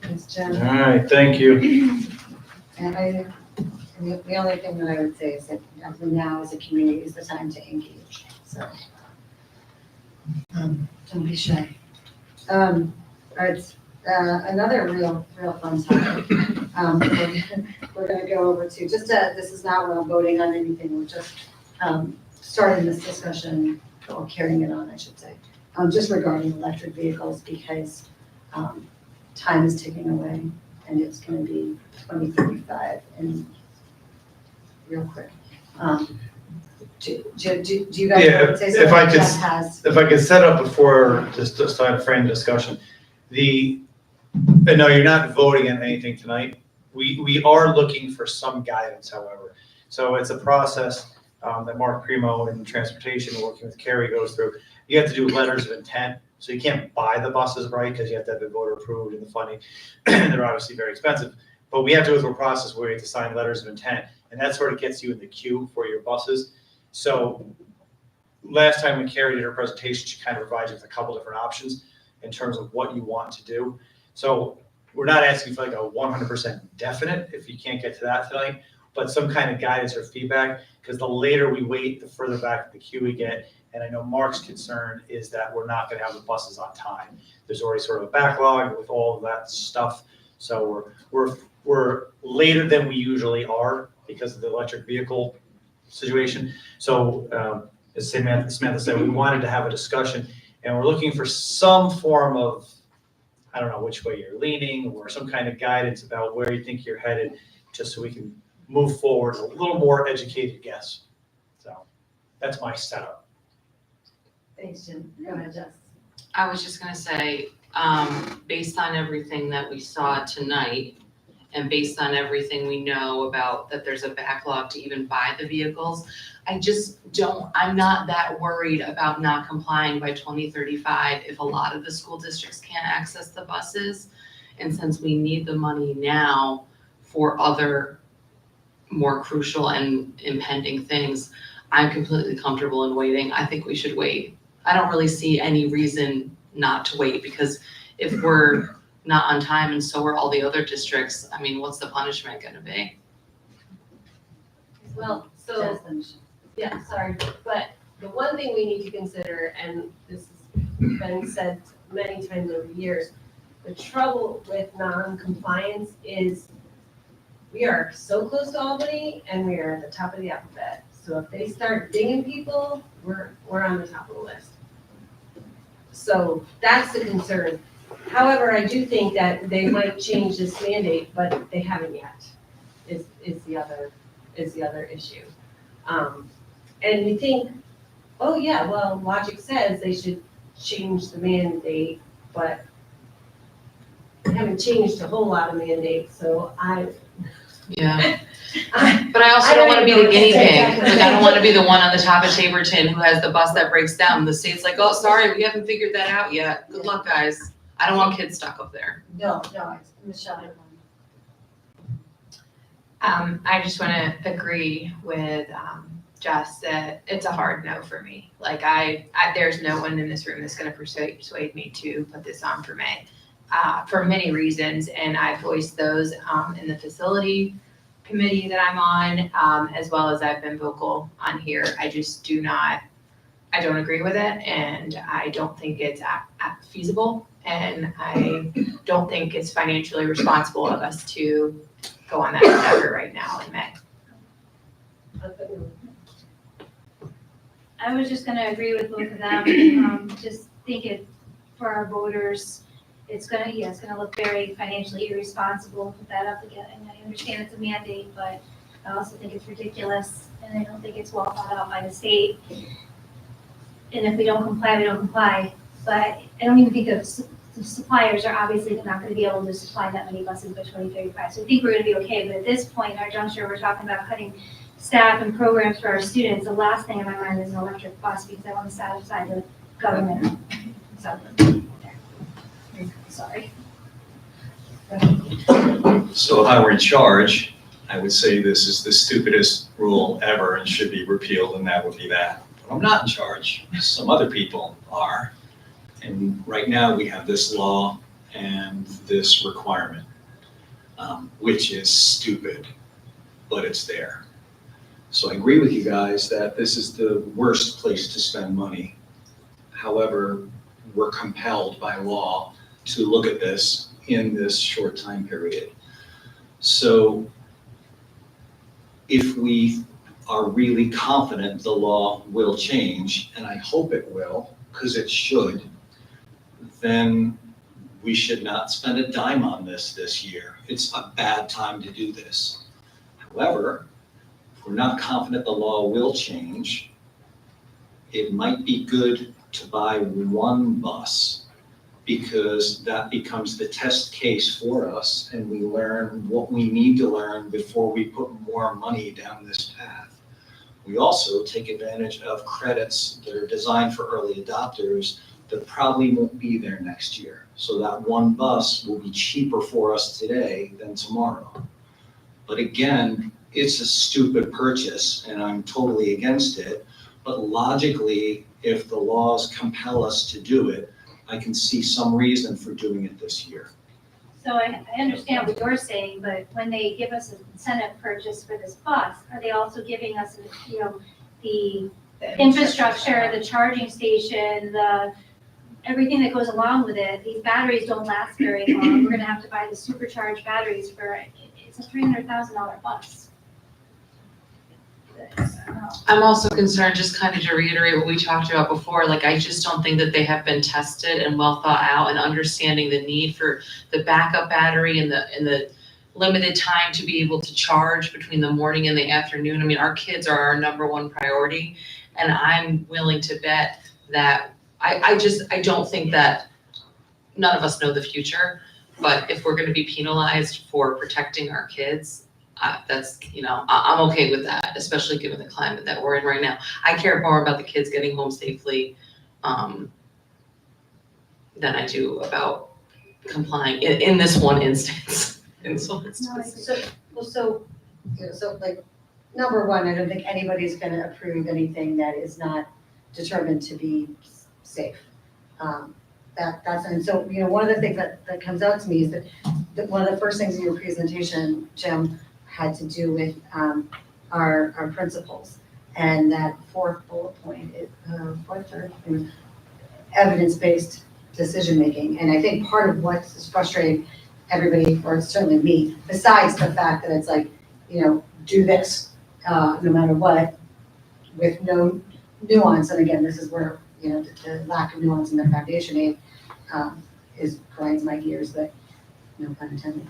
A: Thanks,
C: all
A: Jen.
C: right, thank you.
A: And the only thing that I would say is that now as a community is the time to engage, so. Don't be shy. All right, another real fun topic. We're gonna go over to, this is not where I'm voting on anything, we're just starting this discussion, or carrying it on, I should say, just regarding electric vehicles, because time is ticking away, and it's gonna be 2035 and real quick. Do you guys
C: Yeah,
A: want to say something?
C: if I could,
A: Jeff has.
C: if I could set up before, just to start to frame the discussion. No, you're not voting on anything tonight. We are looking for some guidance, however. So it's a process that Mark Primo in transportation, working with Carrie, goes through. You have to do letters of intent. So you can't buy the buses, right? Because you have to have it voter approved and the funding. They're obviously very expensive. But we have to go through a process where you have to sign letters of intent. And that sort of gets you in the queue for your buses. So last time when Carrie did her presentation, she kind of provided you with a couple different options in terms of what you want to do. So we're not asking for like a 100% definite if you can't get to that tonight, but some kind of guidance or feedback, because the later we wait, the further back the queue we get. And I know Mark's concern is that we're not going to have the buses on time. There's already sort of a backlog with all of that stuff. So we're later than we usually are because of the electric vehicle situation. So as Samantha said, we wanted to have a discussion, and we're looking for some form of, I don't know which way you're leaning, or some kind of guidance about where you think you're headed, just so we can move forward a little more educated guess. So that's my setup.
A: Thanks, Jim. Go ahead, Jess.
L: I was just gonna say, based on everything that we saw tonight, and based on everything we know about that there's a backlog to even buy the vehicles, I'm not that worried about not complying by 2035 if a lot of the school districts can't access the buses. And since we need the money now for other more crucial and impending things, I'm completely comfortable in waiting. I think we should wait. I don't really see any reason not to wait, because if we're not on time and so are all the other districts, I mean, what's the punishment gonna be?
N: Well, so, yeah, sorry, but the one thing we need to consider, and this has been said many times over years, the trouble with non-compliance is we are so close to Albany and we are at the top of the alphabet. So if they start dinging people, we're on the top of the list. So that's the concern. However, I do think that they might change this mandate, but they haven't yet, is the other issue. And we think, oh yeah, well, logic says they should change the mandate, but they haven't changed a whole lot of mandates, so
L: Yeah. But I also don't wanna be the guinea pig. Like, I don't wanna be the one on the top of Taborton who has the bus that breaks down. The state's like, oh, sorry, we haven't figured that out yet. Good luck, guys. I don't want kids stuck up there.
A: No, it's Michelle.
I: I just want to agree with Jess that it's a hard no for me. Like there's no one in this room that's going to persuade me to put this on for May for many reasons, and I've voiced those in the facility committee that I'm on, as well as I've been vocal on here. I just do not I don't agree with it, and I don't think it's feasible, and I don't think it's financially responsible of us to go on that endeavor right now in May.
M: I was just gonna agree with both of them. Just think it, for our voters, it's gonna look very financially irresponsible to put that up again. And I understand it's a mandate, but I also think it's ridiculous, and I don't think it's well thought out by the state. And if we don't comply, we don't comply. But I don't even think the suppliers are obviously not gonna be able to supply that many buses by 2035. So I think we're gonna be okay, but at this point, in our juncture, we're talking about cutting staff and programs for our students. The last thing in my mind is an electric bus, because I want to satisfy the government. So, sorry.
O: So if I were in charge, I would say this is the stupidest rule ever and should be repealed, and that would be that. But I'm not in charge. Some other people are. And right now we have this law and this requirement, which is stupid, but it's there. So I agree with you guys that this is the worst place to spend money. However, we're compelled by law to look at this in this short time period. So if we are really confident the law will change, and I hope it will, because it should, then we should not spend a dime on this year. It's a bad time to do this. However, if we're not confident the law will change, it might be good to buy one bus, because that becomes the test case for us, and we learn what we need to learn before we put more money down this path. We also take advantage of credits that are designed for early adopters that probably won't be there next year. So that one bus will be cheaper for us today than tomorrow. But again, it's a stupid purchase, and I'm totally against it. But logically, if the laws compel us to do it, I can see some reason for doing it this year.
M: So I understand what you're saying, but when they give us an incentive purchase for this bus, are they also giving us, the infrastructure, the charging station, everything that goes along with it? These batteries don't last very long. We're gonna have to buy the supercharged batteries it's a $300,000 bus.
L: I'm also concerned, just kind of to reiterate what we talked about before, like I just don't think that they have been tested and well thought out, and understanding the need for the backup battery and the limited time to be able to charge between the morning and the afternoon. I mean, our kids are our number one priority, and I'm willing to bet that I don't think that, none of us know the future, but if we're gonna be penalized for protecting our kids, that's, I'm okay with that, especially given the climate that we're in right now. I care more about the kids getting home safely than I do about complying in this one instance.
A: So like, number one, I don't think anybody's gonna approve anything that is not determined to be safe. And so, one of the things that comes out to me is that one of the first things in your presentation, Jim, had to do with our principals. And that fourth bullet point, evidence-based decision-making. And I think part of what is frustrating everybody, or certainly me, besides the fact that it's like, do this, no matter what, with no nuance. And again, this is where, the lack of nuance in the foundation aid grinds my gears, but no pun intended.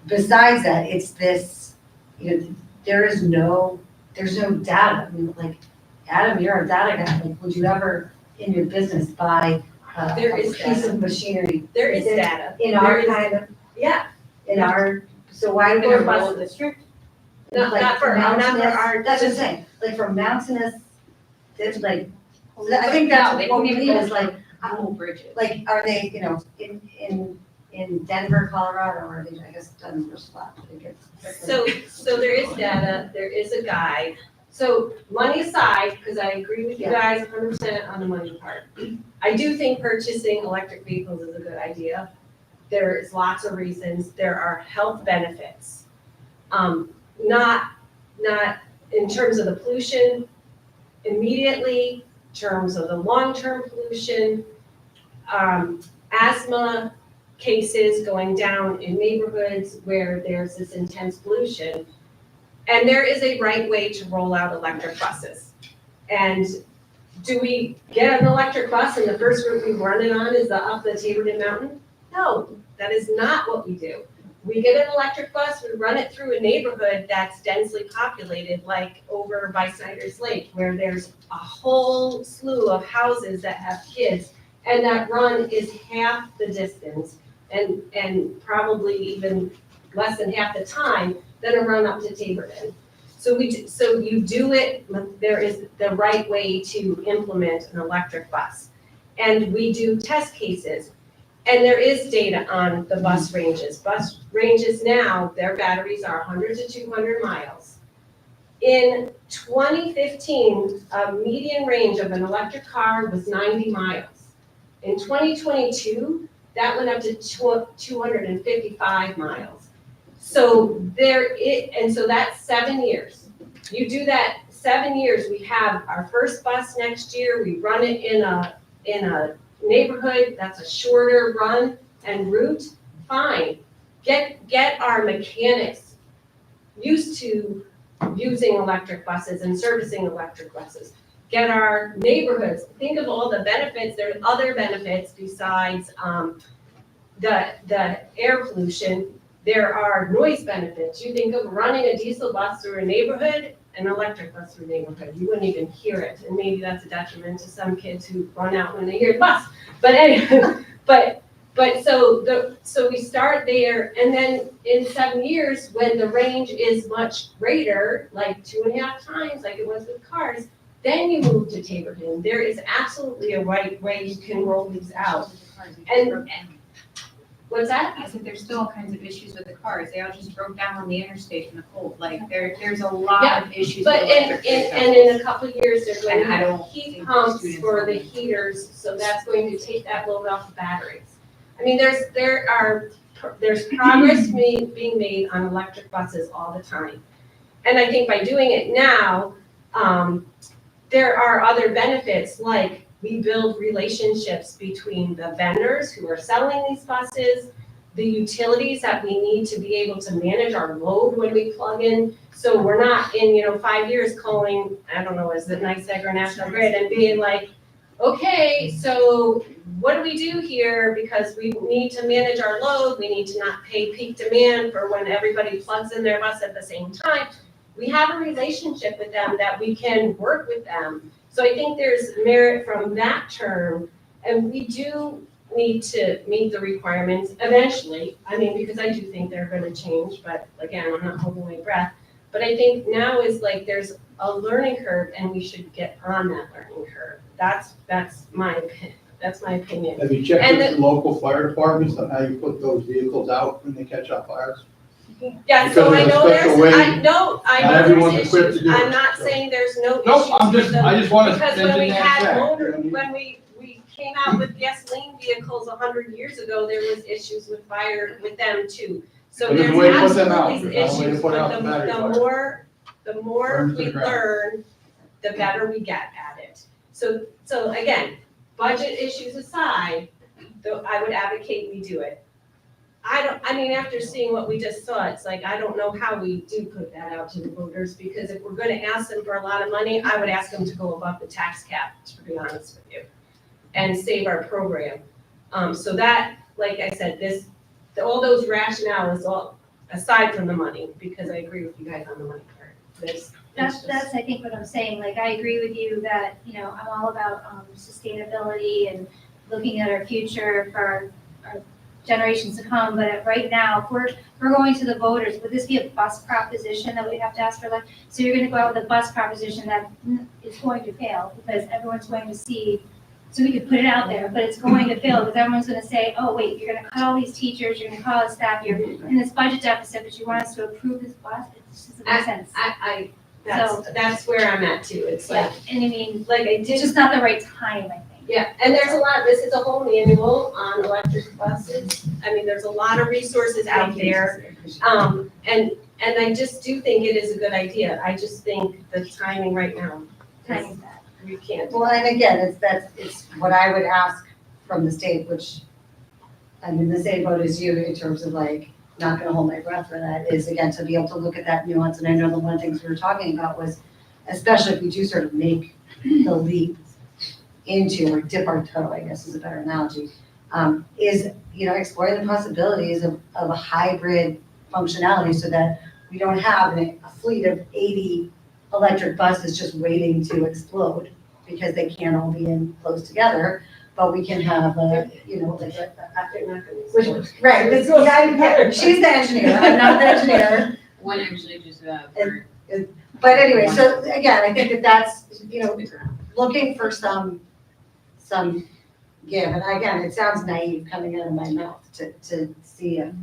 A: Besides that, it's this, there's no data. I mean, like, Adam, you're a data guy. Like, would you ever in your business buy a piece of machinery?
B: There is data.
A: In our kind of, so why do we
B: In our
A: bus
B: rural district?
A: Like,
B: Not for our.
A: That's what I'm saying, like, for mountainous, there's like, I think that's what we need is like,
N: Whole bridges.
A: like, are they, in Denver, Colorado, or are they, I guess Denver's flat, I think it's.
B: So there is data, there is a guide. So money aside, because I agree with you guys 100% on the money part. I do think purchasing electric vehicles is a good idea. There's lots of reasons. There are health benefits. Not in terms of the pollution immediately, in terms of the long-term pollution, asthma cases going down in neighborhoods where there's this intense pollution. And there is a right way to roll out electric buses. And do we get an electric bus and the first route we run it on is up the Taborton Mountain? No, that is not what we do. We get an electric bus, we run it through a neighborhood that's densely populated, like over by Snyder's Lake, where there's a whole slew of houses that have kids, and that run is half the distance, and probably even less than half the time than a run up to Taborton. So you do it, there is the right way to implement an electric bus. And we do test cases. And there is data on the bus ranges. Bus ranges now, their batteries are 100 to 200 miles. In 2015, a median range of an electric car was 90 miles. In 2022, that went up to 255 miles. So and so that's 7 years. You do that 7 years, we have our first bus next year, we run it in a neighborhood that's a shorter run and route, fine. Get our mechanics used to using electric buses and servicing electric buses. Get our neighborhoods, think of all the benefits, there are other benefits besides the air pollution. There are noise benefits. You think of running a diesel bus through a neighborhood, an electric bus through a neighborhood, you wouldn't even hear it. And maybe that's a detriment to some kids who run out when they hear the bus. But anyway, so we start there, and then in 7 years, when the range is much greater, like 2.5 times, like it was with cars, then you move to Taborton. There is absolutely a right way you can roll these out. And what's that?
P: I said there's still all kinds of issues with the cars. They all just broke down on the interstate in the cold. Like there's a lot of issues.
B: But
P: with electric
B: in
P: vehicles.
B: a couple of years, they're going
P: And I
B: to
P: don't
B: have heat
P: think
B: pumps
P: students
B: for
P: will
B: the
P: be-
B: heaters, so that's going to take that load off the batteries. I mean, there's progress being made on electric buses all the time. And I think by doing it now, there are other benefits, like we build relationships between the vendors who are selling these buses, the utilities that we need to be able to manage our load when we plug in. So we're not in, 5 years calling, I don't know, is it NYSEG or National Grid, and being like, okay, so what do we do here? Because we need to manage our load, we need to not pay peak demand for when everybody plugs in their bus at the same time. We have a relationship with them that we can work with them. So I think there's merit from that term, and we do need to meet the requirements eventually. I mean, because I do think they're gonna change, but again, I'm not holding my breath. But I think now is like there's a learning curve, and we should get on that learning curve. That's my opinion.
Q: Have you checked
B: And
Q: with the local fire departments on how you put those vehicles out when they catch on fires?
B: Yeah, so I
Q: Because
B: know
Q: of a special way,
B: I know
Q: not everyone's
B: there's
Q: equipped
B: issues.
Q: to do it,
B: I'm not
Q: so.
B: saying there's no
Q: Nope,
B: issues
Q: I'm
B: with
Q: just,
B: them.
Q: I just wanna
B: Because when we
Q: mention that
B: had
Q: fact.
B: when we came out with gasoline vehicles 100 years ago, there was issues with fire with them too. So
Q: But there's
B: there's
Q: a way to put them out.
B: absolutely
Q: There's a way to
B: issues,
Q: put out
B: but
Q: the battery fire.
B: the more
Q: Burns to
B: we
Q: the ground.
B: learn, the better we get at it. So again, budget issues aside, though I would advocate we do it. I mean, after seeing what we just saw, it's like, I don't know how we do put that out to the voters, because if we're gonna ask them for a lot of money, I would ask them to go above the tax cap, to be honest with you, and save our program. So that, like I said, all those rationales, all aside from the money, because I agree with you guys on the money part.
M: That's I think what I'm saying, like, I agree with you that, I'm all about sustainability and looking at our future for our generations to come, but right now, if we're going to the voters, would this be a bus proposition that we have to ask for? Like, so you're gonna go out with a bus proposition that is going to fail, because everyone's going to see, so we could put it out there, but it's going to fail, because everyone's gonna say, oh, wait, you're gonna cut all these teachers, you're gonna cut all the staff, you're in this budget deficit, but you want us to approve this bus? It just doesn't make sense.
B: That's where I'm at too. It's like,
M: And I mean,
B: like I
M: it's
B: did.
M: just not the right time, I think.
B: Yeah, and there's a lot, this is a whole manual on electric buses. I mean, there's a lot of resources out there. And I just do think it is a good idea. I just think the timing right now.
M: Timing's bad.
B: We can't.
A: Well, and again, it's what I would ask from the state, which I'm in the same boat as you in terms of like, not gonna hold my breath for that, is again, to be able to look at that nuance. And I know the one of the things we were talking about was, especially if we do sort of make the leap into, or dip our toe, I guess is a better analogy, is, exploring the possibilities of a hybrid functionality so that we don't have a fleet of 80 electric buses just waiting to explode because they can't all be in close together, but we can have like right, this guy, she's the engineer, I'm not the engineer.
P: One actually just,
A: But anyway, so again, I think that's, looking for some give, and again, it sounds naive coming out of my mouth to see if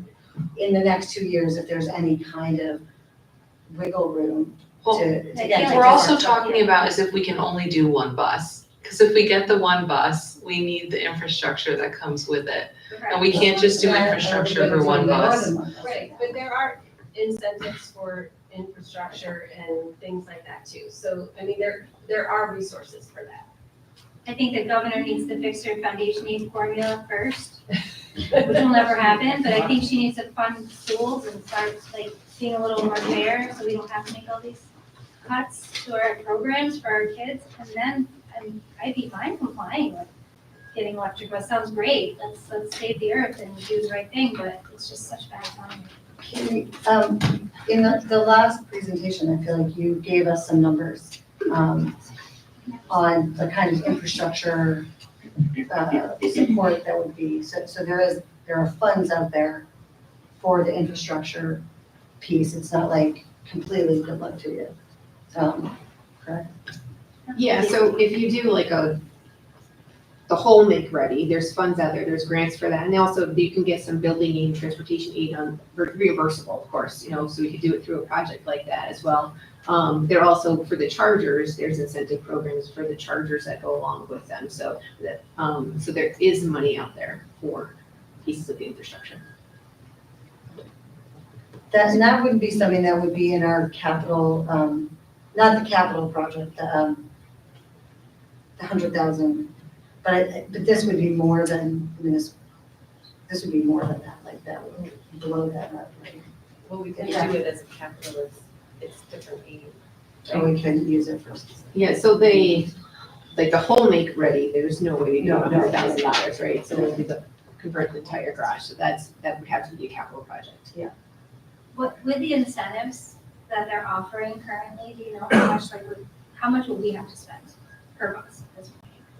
A: in the next 2 years, if there's any kind of wiggle room
L: Well,
A: to get.
L: we're also talking about is if we can only do one bus. Because if we get the one bus, we need the infrastructure that comes with it. And we can't just do infrastructure for one bus.
B: Right, but there are incentives for infrastructure and things like that too. So, I mean, there are resources for that.
M: I think the governor needs to fix her foundation aid formula first, which will never happen, but I think she needs to fund schools and start like being a little more fair, so we don't have to make all these cuts to our programs for our kids. And then I'd be fine complying with getting electric bus. Sounds great. Let's save the earth and do the right thing, but it's just such bad timing.
A: In the last presentation, I feel like you gave us some numbers on the kind of infrastructure support that would be, so there are funds out there for the infrastructure piece. It's not like completely good luck to you. Correct?
N: Yeah, so if you do like the whole make ready, there's funds out there, there's grants for that. And also you can get some building aid, transportation aid on reimbursable, of course, so we could do it through a project like that as well. There also, for the chargers, there's incentive programs for the chargers that go along with them. So that, so there is money out there for pieces of the infrastructure.
A: That wouldn't be something that would be in our capital, not the capital project, the 100,000, but this would be more than, this would be more than that, like that would blow that up, right?
B: Well, we can do it as a capital, it's different aid.
A: So we couldn't use it for.
N: Yeah, so like the whole make ready, there's no way to do $100,000, right? So we'll convert the entire garage, so that would have to be a capital project.
A: Yeah.
M: With the incentives that they're offering currently, do you know how much will we have to spend per bus with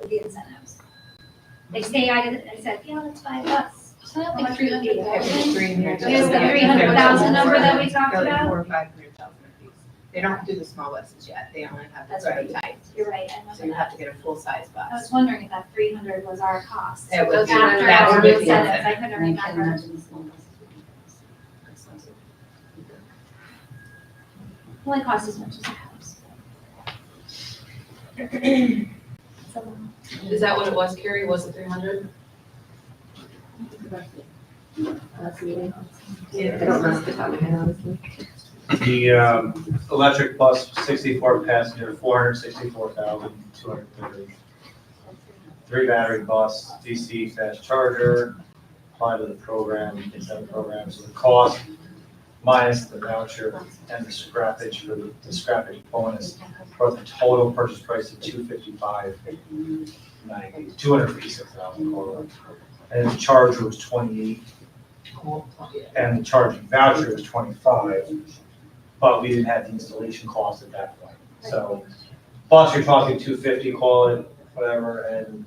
M: the incentives? They say, I said, yeah, let's buy a bus.
G: Isn't it like 300,000?
M: 300,000. Is the 300,000 number that we talked about?
P: 400,000 or 500,000 apiece. They don't do the small buses yet, they only have the
M: That's right.
P: prototypes.
M: You're right, I
P: So
M: remember
P: you
M: that.
P: have to get a full-size bus.
M: I was wondering if that 300 was our cost.
P: It would be.
M: After
P: That
M: our
P: would be the
M: incentives, I
P: incentive.
M: couldn't remember. Only cost as much as a house. So,
L: Is that what it was, Carrie? Was it 300?
N: Yeah, I don't know off the top of my head, honestly.
R: The electric bus, 64 passenger, 464,230. 3 battery bus, DC fast charger, apply to the program, incentive program. So the cost minus the voucher and the scrappage for the scrappage bonus brought the total purchase price to $256,000. And the charger was 28, and the charging voucher was 25. But we didn't have the installation cost at that point. So bus, you're talking 250, call it, whatever, and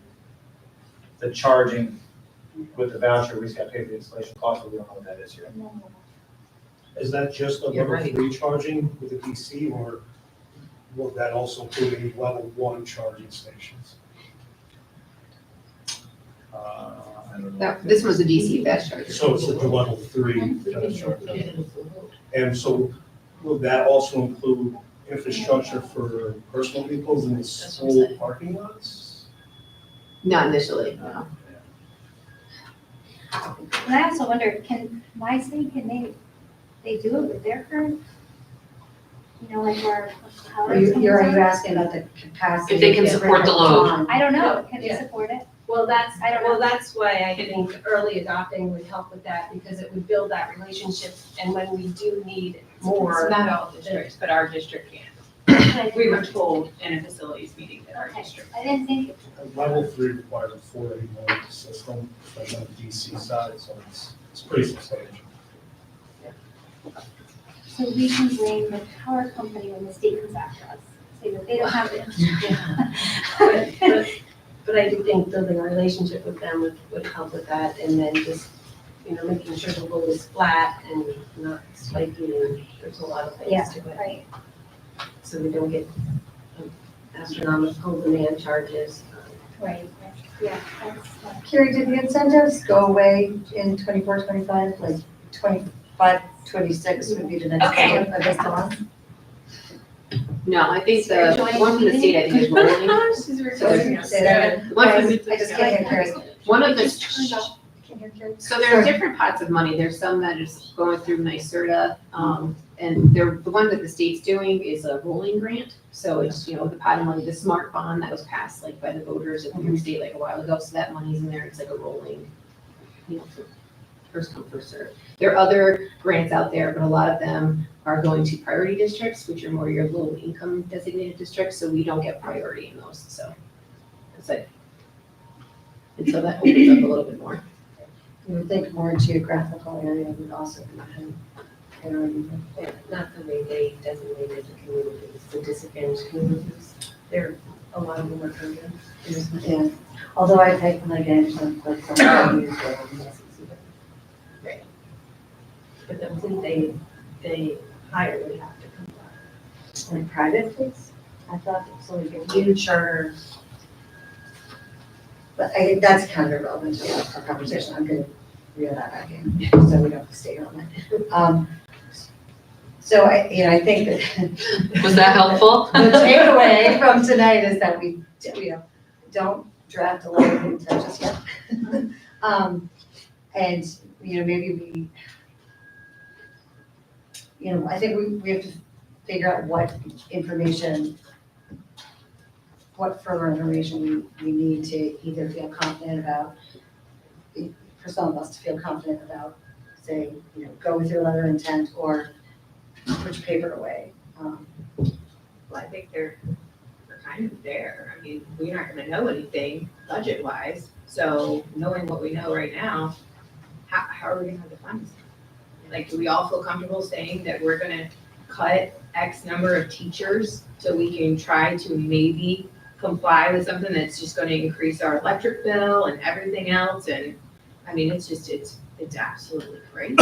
R: the charging with the voucher, we just got to pay for the installation cost, but we don't know what that is yet.
K: Is that just a
L: You're
K: level
L: right.
K: 3 charging with the DC, or will that also include any level 1 charging stations? I don't know.
N: This was a DC fast charger.
K: So it's like the level 3 fast charger. And so will that also include infrastructure for personal vehicles in the school parking lots?
N: Not initially, no.
M: And I also wonder, can they do it with their current You know, like where power.
A: Are you
M: plants are?
A: asking about the capacity?
L: If they can
A: of
L: support the
A: different
L: load.
A: times?
M: I don't know, can they
B: Yeah.
M: support it?
B: Well, that's,
M: I don't know.
B: well, that's why I think early adopting would help with that, because it would build that relationship, and when we do need more.
P: It's not all districts, but our district can. We were told in a facilities meeting that our
M: Okay.
P: district.
M: I didn't think,
K: Level 3 requires a 480 volt system, like on the DC side, so it's pretty substantial.
M: so we can blame the power company when the state comes after us, say that they don't have it.
B: But I do think building a relationship with them would help with that, and then just, making sure the load is flat and not spiky, and there's a lot of
M: Yeah,
B: things to it.
M: right.
B: So we don't get astronomical demand charges.
M: Right, yeah, that's,
A: Carrie, did the incentives go away in 24, 25, like 25, 26 would be the next
N: Okay.
A: step of this one?
N: No, I think
M: You're
N: the
M: joining
N: one from the state, I think is rolling.
A: Say that again.
N: One from the-
A: I just can't hear Carrie.
N: One of the,
A: Can't hear Carrie.
N: so there's different pots of money. There's some that is going through NYSERDA. And the one that the state's doing is a rolling grant. So it's, the pot of money, the smart bond that was passed like by the voters of New York State like a while ago. So that money's in there. It's like a rolling, first come, first served. There are other grants out there, but a lot of them are going to priority districts, which are more your low income designated districts. So we don't get priority in those. So it's like, and so that opens up a little bit more.
A: You would think more geographical area would also be priority.
B: Yeah, not the way they designated the communities, the disadvantaged communities. There, a lot of them are kind of.
A: Yeah, although I think like Angela, like some values
B: Right. But the fleet they hire would have to comply.
A: like private fleets. I thought it was only
B: New charter.
A: But that's kind of relevant to our conversation. I'm gonna reel that back in, so we don't stay on that. So I think that.
L: Was that helpful?
A: The takeaway from tonight is that we don't draft a letter of intent just yet. And, maybe I think we have to figure out what further information we need to either feel confident about, for some of us to feel confident about, say, go with your letter of intent or put your paper away.
P: Well, I think they're kind of there. I mean, we're not gonna know anything budget-wise, so knowing what we know right now, how are we gonna have the funds? Like, do we all feel comfortable saying that we're gonna cut X number of teachers so we can try to maybe comply with something that's just gonna increase our electric bill and everything else? And, I mean, it's absolutely crazy.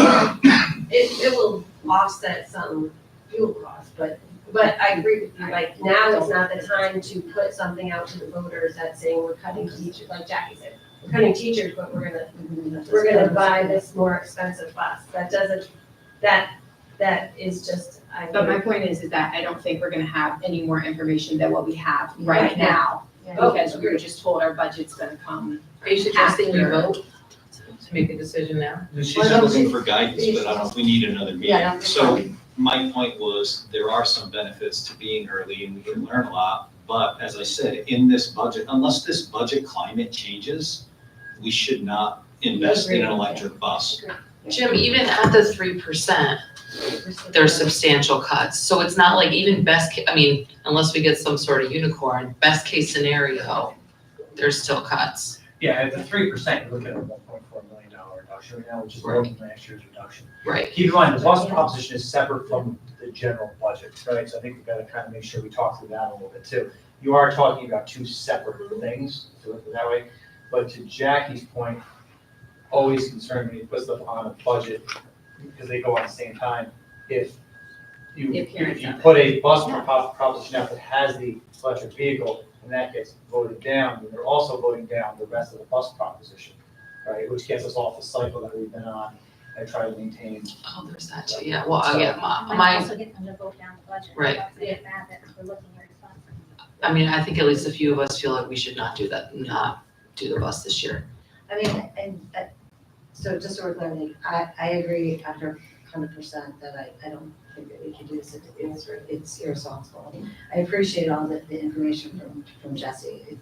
B: It will offset some fuel costs, but I agree with you, like, now is not the time to put something out to the voters that's saying we're cutting teachers, like Jackie said. We're cutting teachers, but we're gonna buy this more expensive bus. That doesn't, that is just,
P: But my point is that I don't think we're gonna have any more information than what we have right
B: Right
P: now.
B: Yeah.
P: Because we were just told our budget's gonna come.
L: Are you suggesting we
P: after.
L: vote to make a decision now?
O: She's looking for guidance, but I don't know if we need another
A: Yeah,
O: meeting. So my point was, there are some benefits to being early and we can learn a lot. But as I said, in this budget, unless this budget climate changes, we should not invest in an electric bus.
L: Jim, even at the 3%, there's substantial cuts. So it's not like even unless we get some sort of unicorn, best case scenario, there's still cuts.
R: Yeah, at the 3%, you're looking at a $1.4 million reduction right now, which is more than last year's reduction.
L: Right.
R: Keep in mind, the bus proposition is separate from the general budget, right? So I think we've got to kind of make sure we talk through that a little bit too. You are talking about two separate things, to look at it that way. But to Jackie's point, always concerned when you put stuff on a budget, because they go on at the same time. If you put a bus proposition out that has the electric vehicle, and that gets voted down, then they're also voting down the rest of the bus proposition, right? Which gets us off the cycle that we've been on and try to maintain.
L: Oh, there's that too, yeah, well,
M: We
L: yeah,
M: might also get them to vote down the budget.
L: Right.
M: That's it, that we're looking at response.
L: I think at least a few of us feel like we should not do the bus this year.
A: I mean, and so just so we're clear, like, I agree after 100% that I don't think that we can do this. It's irresponsible. I appreciate all the information from Jesse.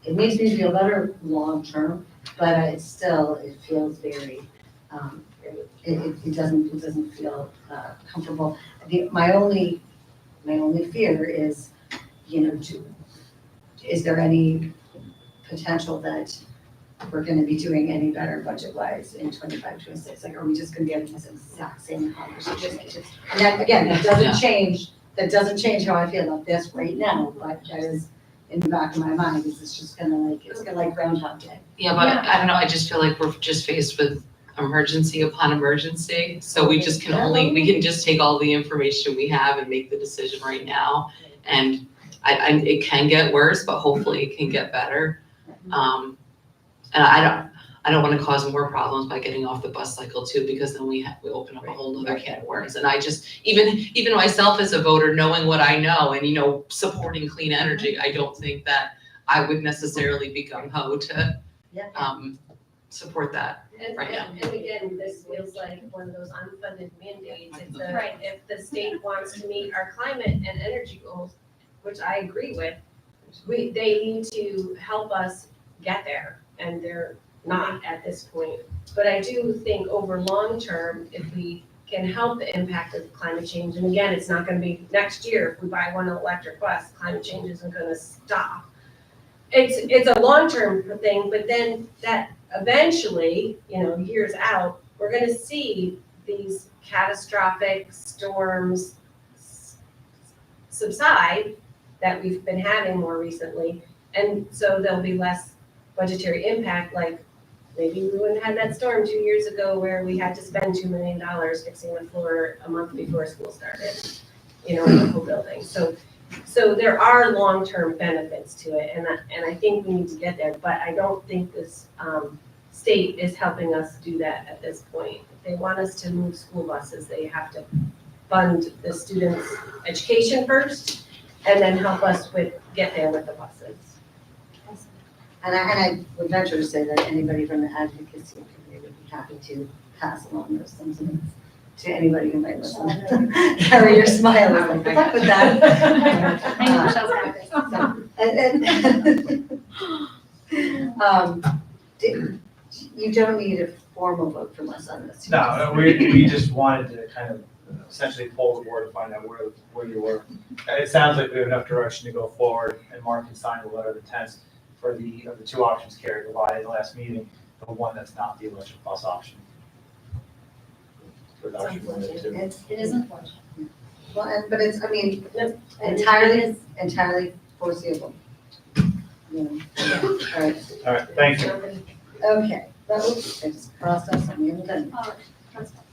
A: It makes me feel better long-term, but it feels very, it doesn't feel comfortable. My only fear is, is there any potential that we're gonna be doing any better budget-wise in 25, 26? Like, are we just gonna be having this exact same conversation? And that, again, that doesn't change how I feel about this right now, but that is in the back of my mind, is it's just gonna it's gonna like Groundhog Day.
L: Yeah, but I don't know, I just feel like we're just faced with emergency upon emergency. So we just we can just take all the information we have and make the decision right now. And it can get worse, but hopefully it can get better. And I don't want to cause more problems by getting off the bus cycle too, because then we open up a whole nother can of worms. And I just, even myself as a voter, knowing what I know and, supporting clean energy, I don't think that I would necessarily be gung-ho to support that right now.
B: And again, this feels like one of those unfunded mandates.
M: Right.
B: If the state wants to meet our climate and energy goals, which I agree with, they need to help us get there, and they're not at this point. But I do think over long term, if we can help the impact of climate change, and again, it's not gonna be next year, if we buy one electric bus, climate change isn't gonna stop. It's a long-term thing, but then that eventually, years out, we're gonna see these catastrophic storms subside that we've been having more recently. And so there'll be less budgetary impact, like maybe we wouldn't have that storm 2 years ago where we had to spend $2 million fixing the floor a month before school started, in the whole building. So there are long-term benefits to it, and I think we need to get there, but I don't think this state is helping us do that at this point. If they want us to move school buses, they have to fund the students' education first, and then help us get there with the buses.
A: And I would venture to say that anybody from the advocacy committee would be happy to pass along those sentiments to anybody who might listen. Carry your smile, like, good luck with that.
M: I know Michelle's got this.
A: You don't need a formal vote from us on this.
R: No, we just wanted to kind of essentially poll the board to find out where you were. It sounds like we have enough direction to go forward, and Mark can sign the letter of intent for of the two options Carrie provided in the last meeting, the one that's not the electric bus option. For option 1 and 2.
M: It is unfortunate.
A: Well, but it's, entirely foreseeable. All right.
R: All right, thank you.
A: Okay, I just crossed out something, we haven't done.
M: Oh, that's fine.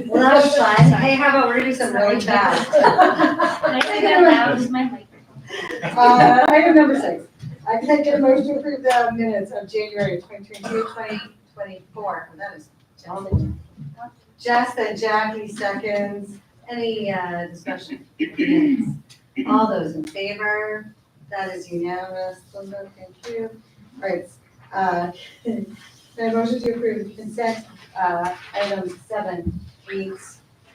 A: Well, that was fun. Hey, how about we're gonna do some really fast?
M: Can I say that loud? Is my microphone?
A: Item number 6. I can get a motion to approve the minutes of January 2022, 2024. That is gentlemen. Jess and Jackie seconds. Any discussion? All those in favor? That is unanimous. Linda, thank you. All right. The motion to approve consent items 7, 8,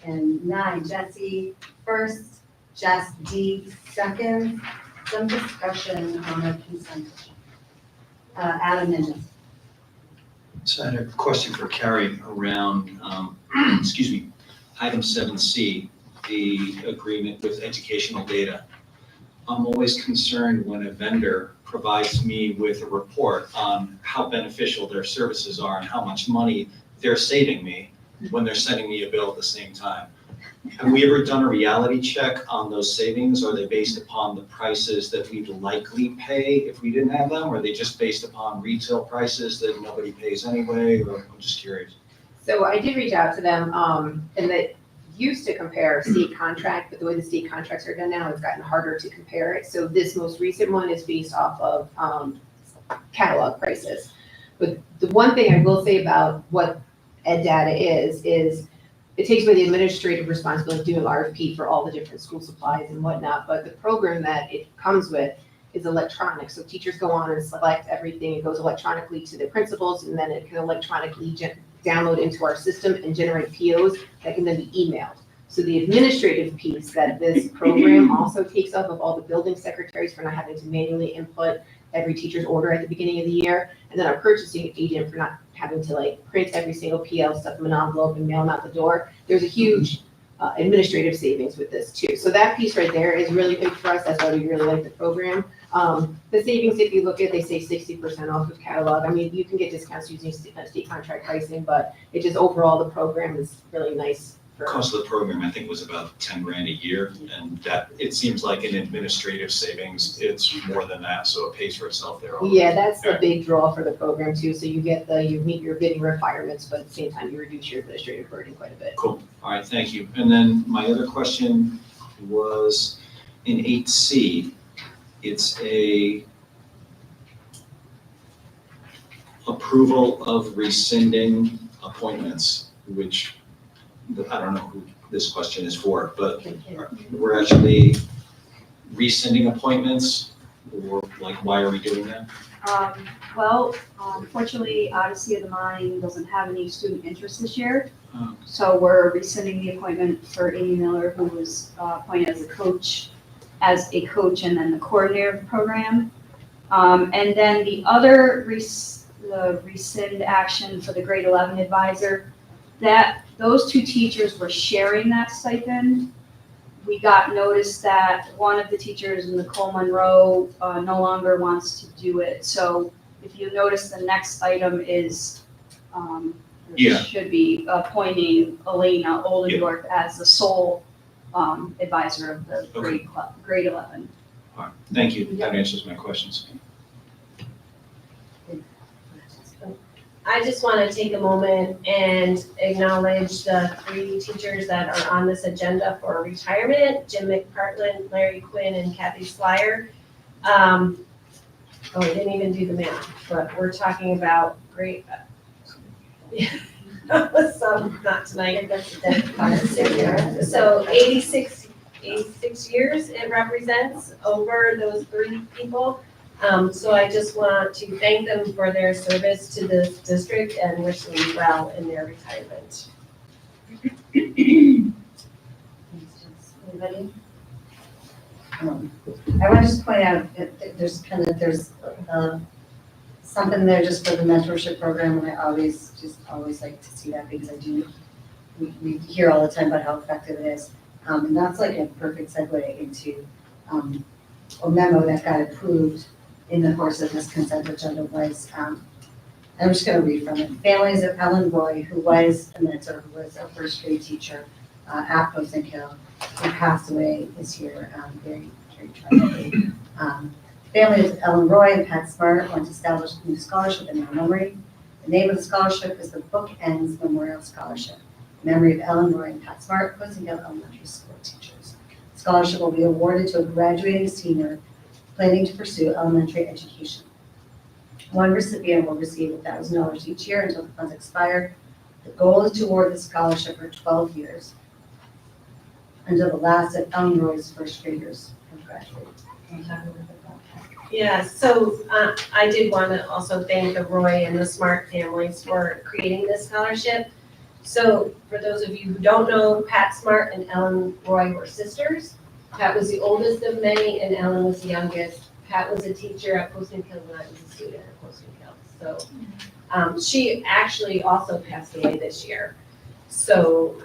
A: and 9. Jesse first, Jess D second. Some discussion on the consent. Adam Ninja.
O: So I had a question for Carrie around, item 7C, the agreement with educational data. I'm always concerned when a vendor provides me with a report on how beneficial their services are and how much money they're saving me when they're sending me a bill at the same time. Have we ever done a reality check on those savings? Are they based upon the prices that we'd likely pay if we didn't have them? Or are they just based upon retail prices that nobody pays anyway? Or, I'm just curious.
N: So I did reach out to them, and they used to compare state contract, but the way the state contracts are done now, it's gotten harder to compare it. So this most recent one is based off of catalog prices. But the one thing I will say about what Ed Data is it takes away the administrative responsibility of doing RFP for all the different school supplies and whatnot, but the program that it comes with is electronic. So teachers go on and select everything. It goes electronically to the principals, and then it can electronically download into our system and generate POs that can then be emailed. So the administrative piece that this program also takes up of all the building secretaries for not having to manually input every teacher's order at the beginning of the year, and then our purchasing agent for not having to like print every single PO, stuff them in an envelope and mail them out the door. There's a huge administrative savings with this too. So that piece right there is really big for us. That's why we really like the program. The savings, if you look at, they say 60% off of catalog. I mean, you can get discounts using state contract pricing, but it just overall, the program is really nice.
O: Cost of the program, I think, was about 10 grand a year, and that, it seems like in administrative savings, it's more than that, so it pays for itself there. Already.
N: Yeah, that's the big draw for the program too. So you get you meet your bidding requirements, but at the same time, you reduce your administrative burden quite a bit.
O: Cool. All right, thank you. And then my other question was in 8C, it's a approval of rescinding appointments, which I don't know who this question is for, but we're actually rescinding appointments, or like, why are we doing that?
S: Well, unfortunately, Odyssey of the Mind doesn't have any student interest this year.
O: Oh.
S: So we're rescinding the appointment for Amy Miller, who was appointed as a coach and then the coordinator of the program. And then the other the rescind action for the grade 11 advisor, that those two teachers were sharing that stipend. We got notice that one of the teachers, Nicole Monroe, no longer wants to do it. So if you notice, the next item is, should be appointing Elena Oldendorf as the sole advisor of the grade 11.
O: All right, thank you. That answers my questions.
B: I just want to take a moment and acknowledge the 3 teachers that are on this agenda for retirement: Jim McPartland, Larry Quinn, and Kathy Slyer. I didn't even do the math, but we're talking about great. So not tonight. So 86 years it represents over those 3 people. So I just want to thank them for their service to this district and wish them well in their retirement.
A: Anybody? I want to just point out that there's something there just for the mentorship program, and I always like to see that, because we hear all the time about how effective it is. And that's like a perfect segue into a memo that got approved in the course of this consent agenda was, I'm just going to read from it. Families of Ellen Roy, who was a mentor, who was a first grade teacher at Post and Hill, who passed away this year, very, very tragically. Families of Ellen Roy and Pat Smart want to establish a new scholarship in their memory. The name of the scholarship is the Bookends Memorial Scholarship, in memory of Ellen Roy and Pat Smart, Post and Hill Elementary School teachers. The scholarship will be awarded to a graduating senior planning to pursue elementary education. One recipient will receive $1,000 each year until the funds expire. The goal is to award the scholarship for 12 years until the last of Ellen Roy's first graders have graduated. Can you talk a little bit about that?
B: Yeah, so I did want to also thank the Roy and the Smart families for creating this scholarship. So for those of you who don't know, Pat Smart and Ellen Roy were sisters. Pat was the oldest of many, and Ellen was the youngest. Pat was a teacher at Post and Hill when I was a student at Post and Hill. So she actually also passed away this year. So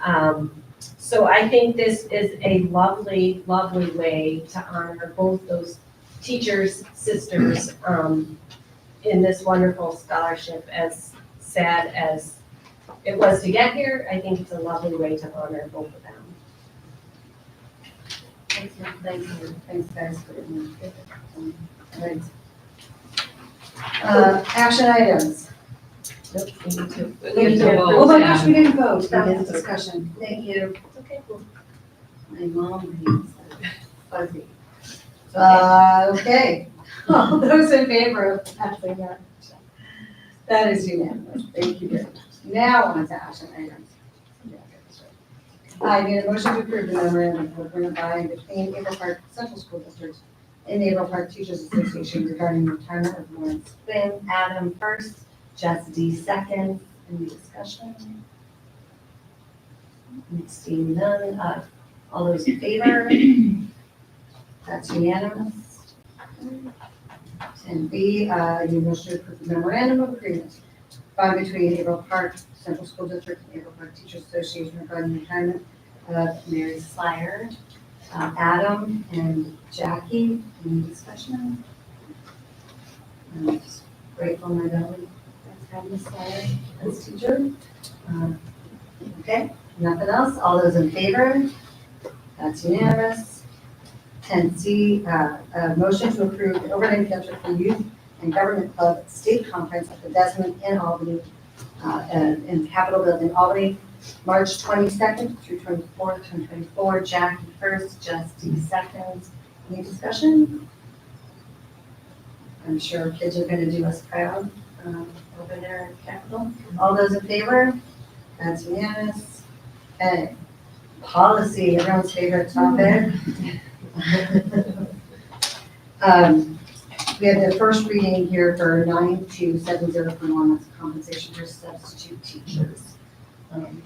B: so I think this is a lovely, lovely way to honor both those teachers, sisters, in this wonderful scholarship. As sad as it was to get here, I think it's a lovely way to honor both of them.
A: Thanks guys for doing it. Right. Action items.
B: Nope, we need to.
A: We need to vote. Oh my gosh, we didn't vote. That was a discussion. Thank you.
B: It's okay.
A: My mom reads fuzzy. Okay. All those in favor of passing that? That is unanimous. Thank you very much. Now on to action items. I need a motion to approve the memorandum of agreement by and between Averill Park Central School District and the Averill Park Teachers Association regarding the retirement of Lawrence Quinn, Adam first, Jess D second, Any discussion? Seeing none, all those in favor? That's unanimous. 10B, you motion to approve the memorandum of agreement by between Averill Park Central School District and Averill Park Teachers Association regarding the retirement of Mary Slyer, Adam, and Jackie. Any discussion? I'm just grateful my belly has had Miss Slyer as teacher. Okay, nothing else? All those in favor? That's unanimous. 10C, motion to approve the overnight voucher for youth and government club state conference at the Desmond in Albany, in Capitol Building, Albany, March 22nd through 24th, 2024. Jackie first, Justy second. Any discussion? I'm sure kids are gonna do us proud over there at Capitol. All those in favor? That's unanimous. Okay, policy, everyone's favorite topic. We have the first reading here for 9270.1, that's compensation for substitute teachers.
O: I'm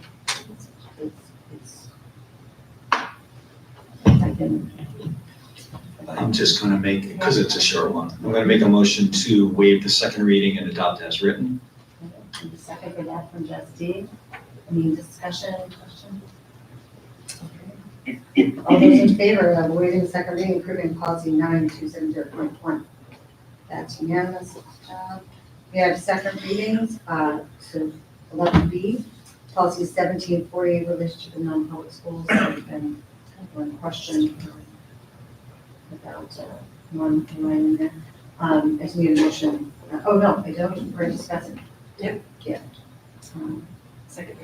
O: just gonna make, because it's a short one, I'm gonna make a motion to waive the second reading and adopt as written.
A: And the second for that from Justy. Any discussion, questions? Okay. All those in favor of waiving the second reading, approving policy 9270.1? That's unanimous. We have second readings, so 11B, policy 1740, relationship to non-public schools, and one question about one line in there. I just need a motion. Oh, no, I don't, we're discussing.
N: Yep.
A: Yeah.
N: Second.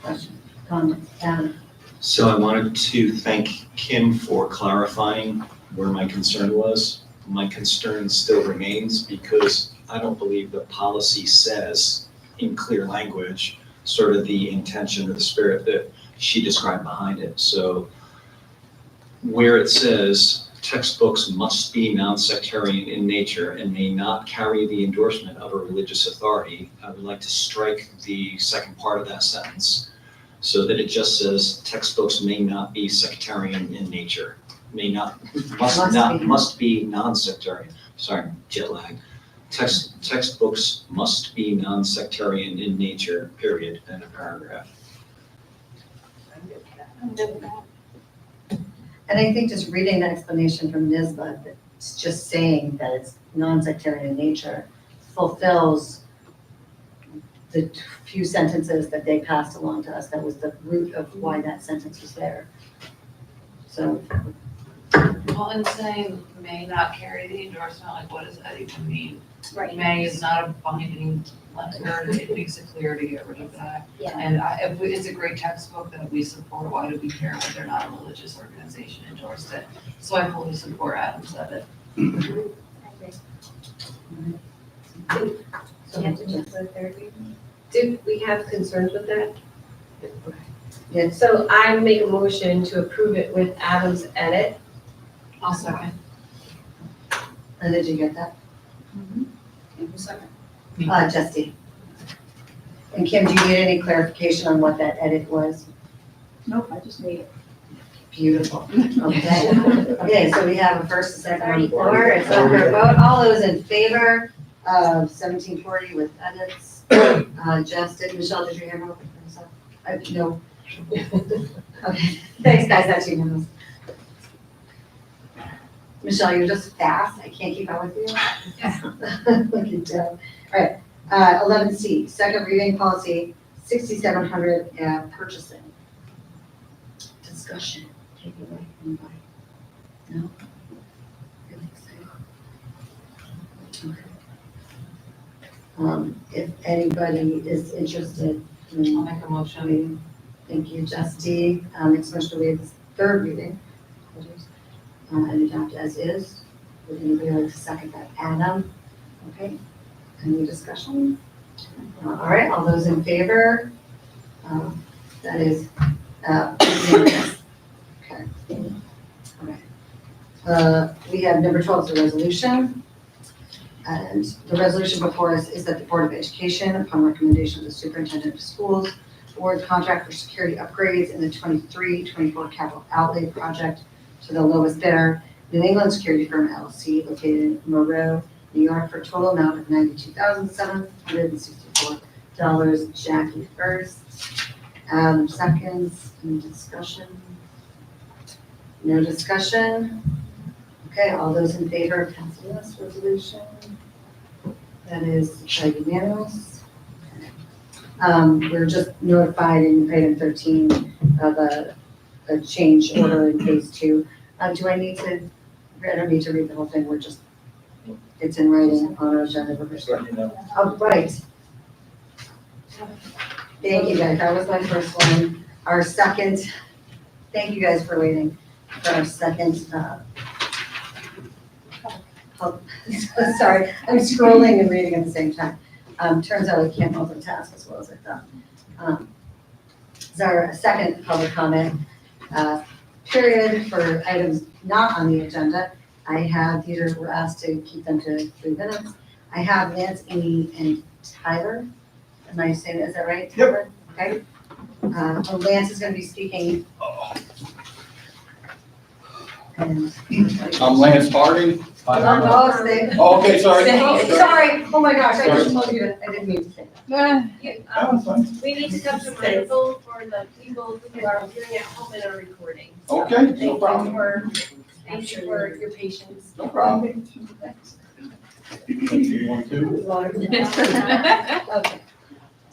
A: Question, comment, Adam?
O: So I wanted to thank Kim for clarifying where my concern was. My concern still remains because I don't believe the policy says in clear language sort of the intention or the spirit that she described behind it. So where it says textbooks must be non-sectarian in nature and may not carry the endorsement of a religious authority, I would like to strike the second part of that sentence so that it just says textbooks may not be sectarian in nature, must be non-sectarian. Sorry, jet lag. Textbooks must be non-sectarian in nature, period, and a paragraph.
A: And I think just reading the explanation from NISBA, it's just saying that it's non-sectarian in nature, fulfills the few sentences that they passed along to us. That was the root of why that sentence was there. So.
L: Well, and saying may not carry the endorsement, like what does that even mean?
M: Right.
L: May is not a binding letter, it makes it clear to get rid of that.
M: Yeah.
L: And it's a great textbook that we support, why do we care whether or not a religious organization endorsed it? So I fully support Adam's of it.
N: Did we have concerns with that?
A: Yes.
N: So I make a motion to approve it with Adam's edit.
L: I'll second.
A: And did you get that?
L: Second.
A: Justy. And Kim, do you need any clarification on what that edit was?
S: Nope, I just made it.
A: Beautiful. Okay. Okay, so we have a first, a second, on the floor. It's up for a vote. All those in favor of 1740 with edits? Justin, Michelle, did you have one? No. Okay, thanks, guys. That's unanimous. Michelle, you're just fast. I can't keep up with you. Look at you. All right. 11C, second reading policy 6700, purchasing. Discussion. Take it away. Anybody? No? Really excited. Okay. If anybody is interested in.
L: I'll make a motion.
A: Thank you, Justy. Next motion to waive this third reading. And adopt as is. Would anybody like to second that? Adam? Okay. Any discussion? All right, all those in favor? That is, unanimous. Okay. Okay. We have number 12 is a resolution. And the resolution before us is that the Board of Education, upon recommendation of the superintendent of schools, award contract for security upgrades in the 23-24 capital outlay project to the lowest bidder, New England Security Firm LLC, located in Monroe, New York, for a total amount of $92,764. Jackie first. Adam seconds. Any discussion? No discussion? Okay, all those in favor of passing this resolution? That is unanimous. We're just notified in item 13 of a change order in phase 2. Do I need to, I don't need to read the whole thing, we're just, it's in writing on our agenda. Oh, right. Thank you guys, that was my first one. Our second, thank you guys for waiting for our second, sorry, I'm scrolling and reading at the same time. Turns out I can't multitask as well as I thought. This is our second public comment period for items not on the agenda. I have, these were asked to keep them to 3 minutes. I have Lance, Amy, and Tyler. Am I saying, is that right? Yep. Okay. Lance is going to be speaking. And
T: I'm Lance Harding. Okay, sorry.
A: Sorry, oh my gosh, I just told you that, I didn't mean to say that.
P: We need to come to mindful for the people who are doing it at home and are recording.
T: Okay, no problem.
P: Thank you for your patience.
T: No problem.
A: Okay,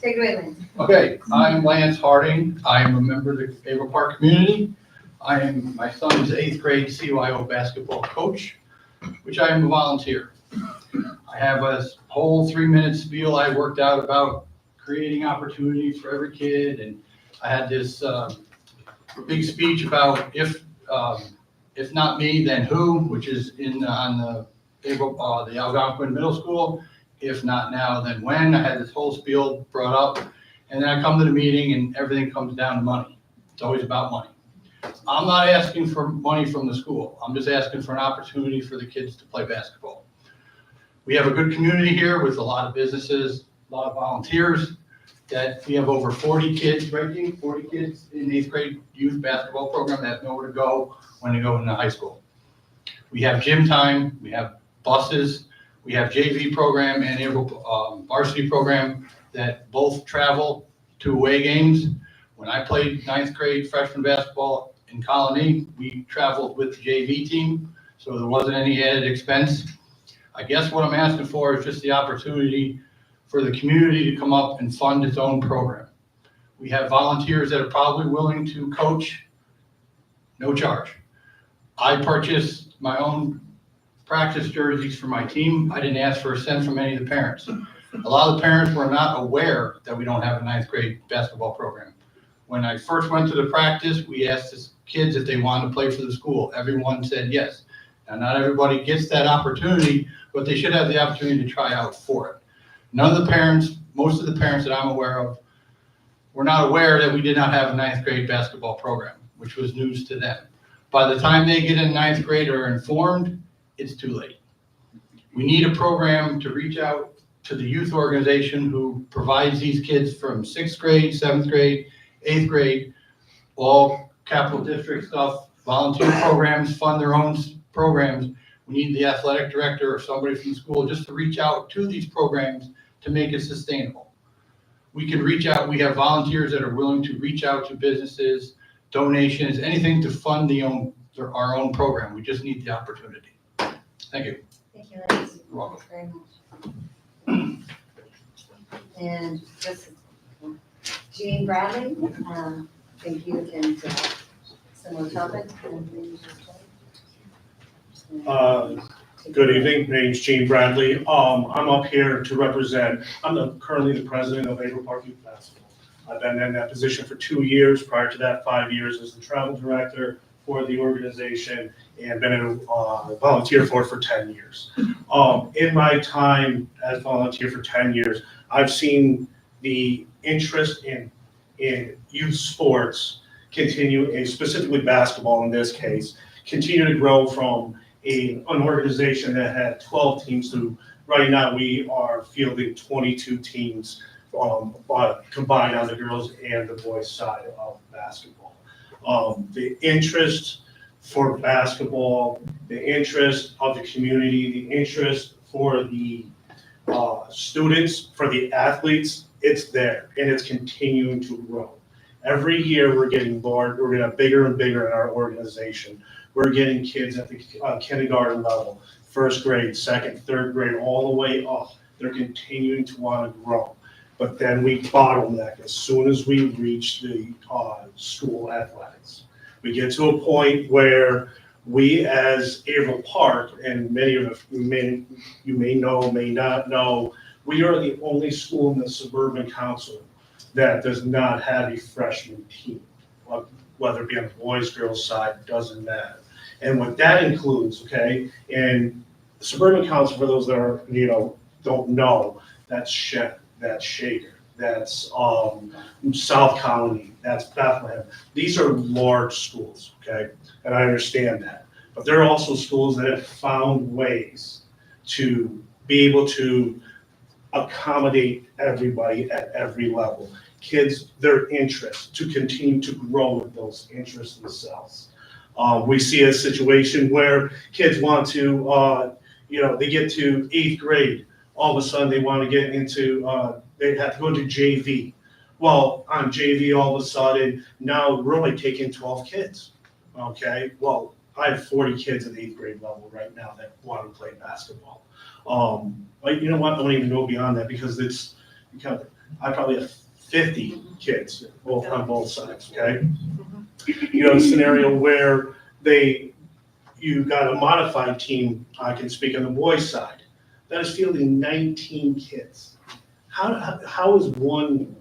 A: take it away, Lance.
T: Okay, I'm Lance Harding. I am a member of the Averill Park community. My son is 8th grade CYO basketball coach, which I am a volunteer. I have a whole 3-minute spiel I worked out about creating opportunities for every kid, and I had this big speech about if not me, then who, which is on the Algonquin Middle School. If not now, then when. I had this whole spiel brought up, and then I come to the meeting and everything comes down to money. It's always about money. I'm not asking for money from the school. I'm just asking for an opportunity for the kids to play basketball. We have a good community here with a lot of businesses, a lot of volunteers. That we have over 40 kids, right, Dean? 40 kids in the 8th grade youth basketball program that have nowhere to go when they go into high school. We have gym time, we have buses, we have JV program and varsity program that both travel to away games. When I played 9th grade freshman basketball in Colony, we traveled with the JV team, so there wasn't any added expense. I guess what I'm asking for is just the opportunity for the community to come up and fund its own program. We have volunteers that are probably willing to coach, no charge. I purchased my own practice jerseys for my team. I didn't ask for a cent from any of the parents. A lot of the parents were not aware that we don't have a 9th grade basketball program. When I first went to the practice, we asked the kids if they wanted to play for the school. Everyone said yes. Now, not everybody gets that opportunity, but they should have the opportunity to try out for it. None of the parents, most of the parents that I'm aware of, were not aware that we did not have a 9th grade basketball program, which was news to them. By the time they get in 9th grade or are informed, it's too late. We need a program to reach out to the youth organization who provides these kids from 6th grade, 7th grade, 8th grade, all capital district stuff, volunteer programs, fund their own programs. We need the athletic director or somebody from the school just to reach out to these programs to make it sustainable. We can reach out, we have volunteers that are willing to reach out to businesses, donations, anything to fund our own program. We just need the opportunity. Thank you.
A: Thank you, Lance.
T: You're welcome.
A: Very much. And this is Jean Bradley. Thank you, and similar topic.
K: Good evening, my name's Gene Bradley. I'm up here to represent, currently the president of Averill Park Youth Basketball. I've been in that position for 2 years. Prior to that, 5 years as the travel director for the organization, and been a volunteer for it for 10 years. In my time as volunteer for 10 years, I've seen the interest in youth sports continue, and specifically basketball in this case, continue to grow from an organization that had 12 teams to Right now, we are fielding 22 teams combined on the girls and the boys side of basketball. The interest for basketball, the interest of the community, the interest for the students, for the athletes, it's there and it's continuing to grow. Every year we're getting bigger and bigger in our organization. We're getting kids at the kindergarten level, first grade, second, third grade, all the way up. They're continuing to want to grow. But then we bottleneck as soon as we reach the school athletics. We get to a point where we as Averill Park, and many of you may know, may not know, we are the only school in the suburban council that does not have a freshman team. Whether it be on the boys, girls side, doesn't matter. And what that includes, okay, and the suburban council, for those that are, don't know, that's Shed, that's Shaker, that's South Colony, that's Bethlehem. These are large schools, okay, and I understand that. But there are also schools that have found ways to be able to accommodate everybody at every level. Kids, their interests, to continue to grow with those interests themselves. We see a situation where kids want to, they get to 8th grade, all of a sudden they want to get into, they have to go to JV. Well, on JV, all of a sudden, now we're only taking 12 kids, okay? Well, I have 40 kids at the 8th grade level right now that want to play basketball. But you know what, I don't even go beyond that because I probably have 50 kids on both sides, okay? A scenario where you got a modified team, I can speak on the boys' side, that is fielding 19 kids. How is one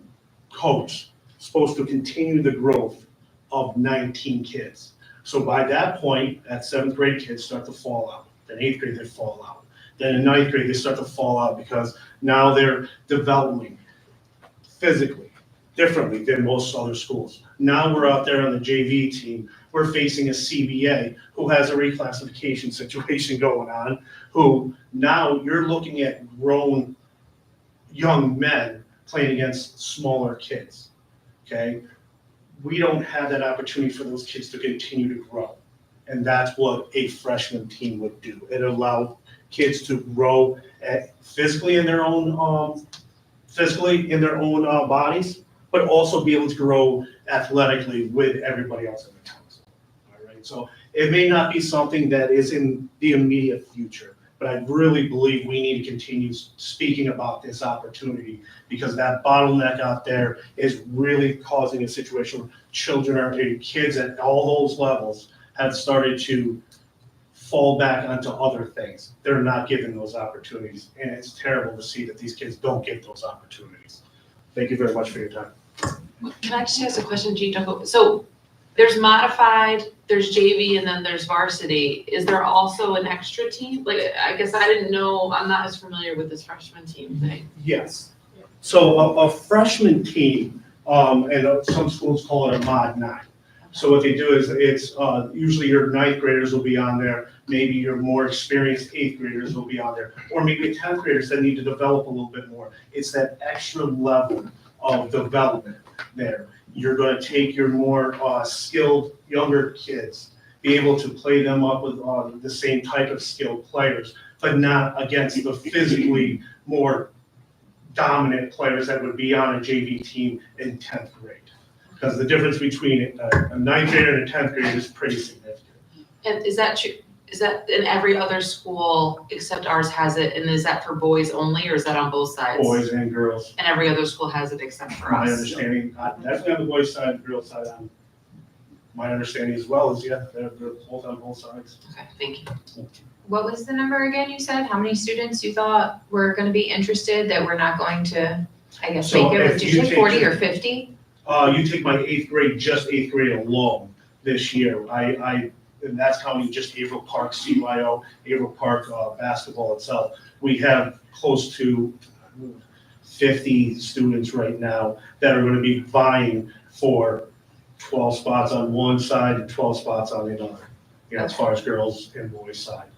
K: coach supposed to continue the growth of 19 kids? So by that point, at 7th grade, kids start to fall out. Then 8th grade, they fall out. Then in 9th grade, they start to fall out because now they're developing physically differently than most other schools. Now we're out there on the JV team. We're facing a CBA who has a reclassification situation going on, who now you're looking at grown young men playing against smaller kids, okay? We don't have that opportunity for those kids to continue to grow. And that's what a freshman team would do. It allowed kids to grow physically in their own bodies, but also be able to grow athletically with everybody else in the council. All right, so it may not be something that is in the immediate future, but I really believe we need to continue speaking about this opportunity because that bottleneck out there is really causing a situation where kids at all those levels have started to fall back onto other things. They're not given those opportunities, and it's terrible to see that these kids don't get those opportunities. Thank you very much for your time.
L: Can I just ask a question, Gene? So there's modified, there's JV, and then there's varsity. Is there also an extra team? Like, I guess I didn't know, I'm not as familiar with this freshman team thing.
K: Yes. So a freshman team, and some schools call it a mod 9. So what they do is it's usually your 9th graders will be on there, maybe your more experienced 8th graders will be on there, or maybe 10th graders that need to develop a little bit more. It's that extra level of development there. You're going to take your more skilled younger kids, be able to play them up with the same type of skilled players, but not against the physically more dominant players that would be on a JV team in 10th grade. Because the difference between a 9th grader and a 10th grader is pretty significant.
L: And is that true? Is that in every other school except ours has it? And is that for boys only, or is that on both sides?
K: Boys and girls.
L: And every other school has it except for us?
K: My understanding, definitely on the boys' side, the girls' side, my understanding as well is, yeah, they're both on both sides.
L: Okay, thank you.
I: What was the number again you said? How many students you thought were going to be interested that we're not going to, I guess,
K: So
I: make it?
K: if
I: Did
K: you
I: you say
K: take
I: 40
K: your-
I: or 50?
K: You take my 8th grade, just 8th grade alone this year. And that's counting just Averill Park CYO, Averill Park basketball itself. We have close to 50 students right now that are going to be vying for 12 spots on one side and 12 spots on the other, as far as girls and boys side.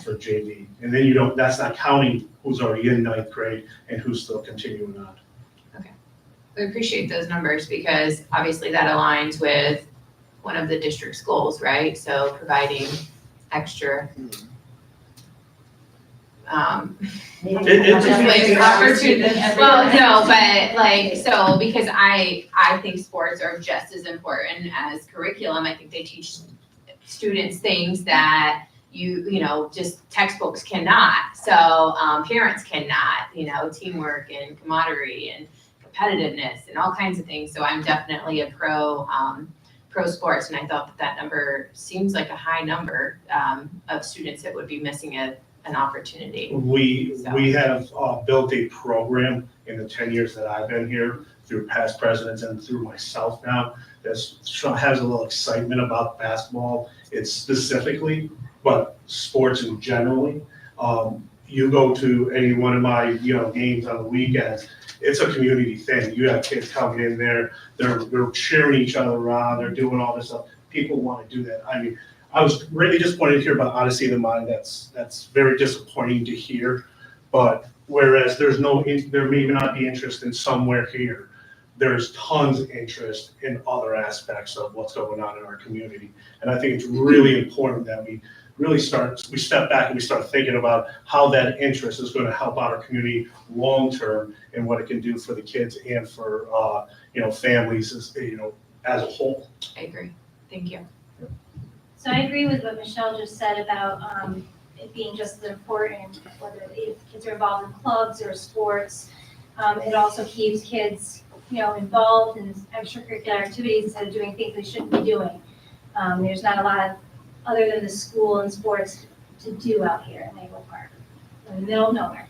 K: for JV. And then that's not counting who's already in ninth grade and who's still continuing on.
I: We appreciate those numbers because obviously that aligns with one of the district's goals, right? So providing extra opportunity. Well, no, but like, so because I think sports are just as important as curriculum. I think they teach students things that just textbooks cannot. So parents cannot, teamwork and camaraderie and competitiveness and all kinds of things. So I'm definitely a pro sports, and I thought that number seems like a high number of students that would be missing an opportunity.
K: We have built a program in the 10 years that I've been here through past presidents and through myself now that has a little excitement about basketball. It's specifically, but sports in generally. You go to any one of my games on the weekends, it's a community thing. You have kids coming in there, they're cheering each other on, they're doing all this stuff. People want to do that. I mean, I was really disappointed to hear about Odyssey of the Mind. That's very disappointing to hear. But whereas there may not be interest in somewhere here, there's tons of interest in other aspects of what's going on in our community. And I think it's really important that we step back and we start thinking about how that interest is going to help out our community long term and what it can do for the kids and for families as a whole.
I: I agree. Thank you.
M: So I agree with what Michelle just said about it being just as important, whether kids are involved in clubs or sports. It also keeps kids, involved in extracurricular activities instead of doing things they shouldn't be doing. There's not a lot of, other than the school and sports, to do out here in Averill Park, in the middle of nowhere.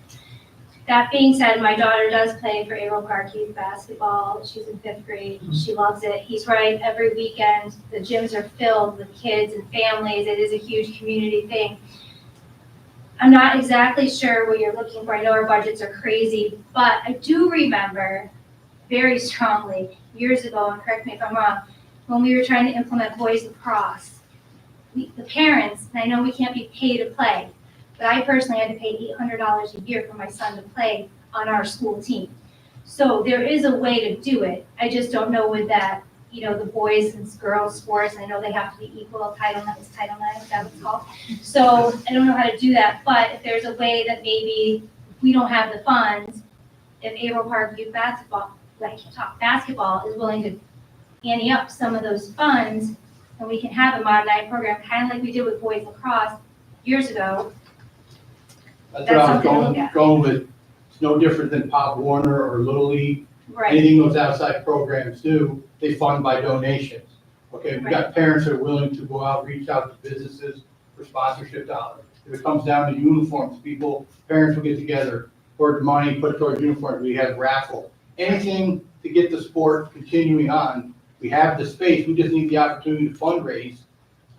M: That being said, my daughter does play for Averill Park youth basketball. She's in 5th grade. She loves it. He's right, every weekend, the gyms are filled with kids and families. It is a huge community thing. I'm not exactly sure what you're looking for. I know our budgets are crazy, but I do remember very strongly years ago, and correct me if I'm wrong, when we were trying to implement boys lacrosse, the parents, and I know we can't be paid to play, but I personally had to pay $800 a year for my son to play on our school team. So there is a way to do it. I just don't know with that, the boys and girls sports. I know they have to be equal. Title IX, is that what it's called? So I don't know how to do that, but if there's a way that maybe we don't have the funds, if Averill Park youth basketball is willing to ante up some of those funds, and we can have a Mod 9 program, kind of like we did with boys lacrosse years ago.
T: That's what I was going with. It's no different than Pop Warner or Little League.
M: Right.
T: Anything those outside programs do, they fund by donations. Okay, we got parents that are willing to go out, reach out to businesses for sponsorship dollars. If it comes down to uniforms, parents will get together, pour the money, put it towards uniforms. We have raffle. Anything to get the sport continuing on. We have the space. We just need the opportunity to fundraise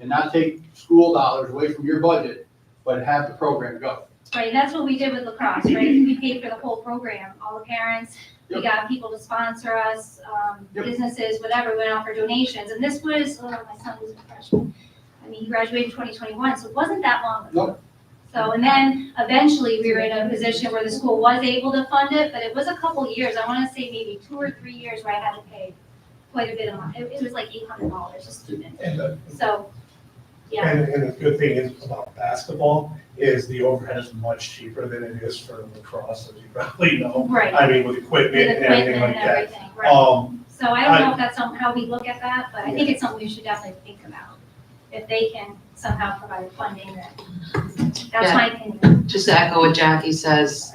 T: and not take school dollars away from your budget, but have the program go.
M: Right, and that's what we did with lacrosse, right? We paid for the whole program, all the parents, we got people to sponsor us, businesses, whatever, we went out for donations. And this was, my son was a freshman. I mean, he graduated in 2021, so it wasn't that long ago.
T: Nope.
M: So, and then eventually we were in a position where the school was able to fund it, but it was a couple years. I want to say maybe 2 or 3 years where I had to pay quite a bit of money. It was like $800 a student. So, yeah.
K: And the good thing is about basketball is the overhead is much cheaper than it is for lacrosse, as you probably know.
M: Right.
K: I mean, with equipment and everything like that.
M: Everything, right. So I don't know if that's how we look at that, but I think it's something we should definitely think about. If they can somehow provide funding, that's my opinion.
L: Just to echo what Jackie says,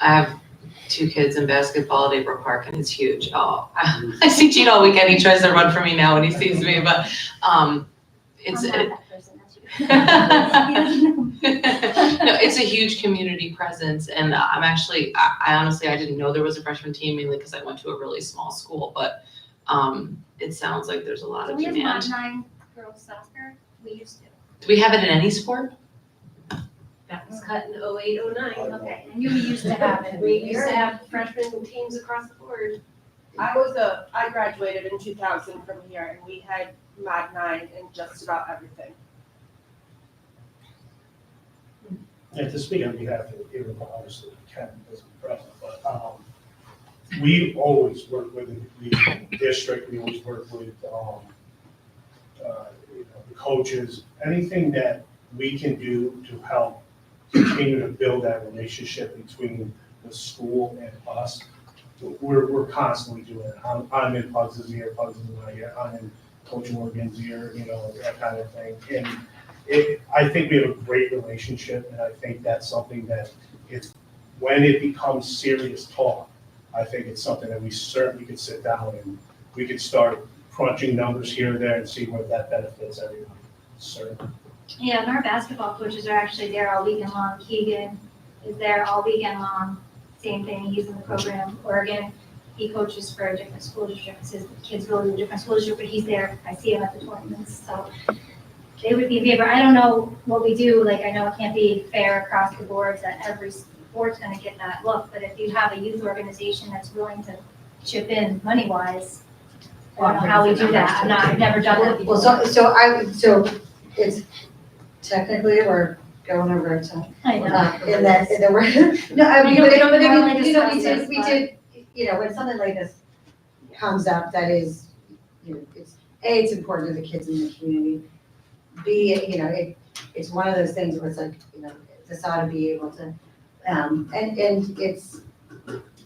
L: I have 2 kids in basketball at Averill Park and it's huge. Oh, I see Gene all weekend. He tries to run for me now when he sees me, but it's no, it's a huge community presence, and I honestly didn't know there was a freshman team, mainly because I went to a really small school, but it sounds like there's a lot of demand.
M: We have Mod 9 girls soccer, we used to.
L: Do we have it in any sport?
B: That was cut in 08, 09.
M: Okay, I knew we used to have it.
B: We used to have freshman teams across the board.
U: I graduated in 2000 from here, and we had Mod 9 in just about everything.
K: and to speak on behalf of Averill, obviously, Ken isn't present, but, we always work with the district, we always work with, the coaches, anything that we can do to help continue to build that relationship between the school and us. We're constantly doing it. I'm in Pugs' ear, Pugs is in my ear, I'm in Coach Morgan's ear, that kind of thing. And I think we have a great relationship, and I think that's something that when it becomes serious talk, I think it's something that we certainly could sit down and we could start crunching numbers here and there and see where that benefits everyone. Certainly.
M: Yeah, and our basketball coaches are actually there all weekend long. Keegan is there all weekend long. Same thing, he's in the program. Oregon, he coaches for a different school district. His kids go to a different school district, but he's there. I see him at the tournaments. So they would be in favor. I don't know what we do. Like, I know it can't be fair across the boards that every sport's going to get that look. But if you have a youth organization that's willing to chip in money-wise, I don't know how we do that. I've never done that before.
A: Well, so it's technically we're going over our time.
M: I know.
A: In that we're, no, I mean,
M: I know
A: but
M: we don't
A: I mean,
M: normally discuss
A: we
M: this,
A: did, when something like this comes up, that is, it's important to the kids in the community. B, it's one of those things where it's like, this ought to be able to, and it's,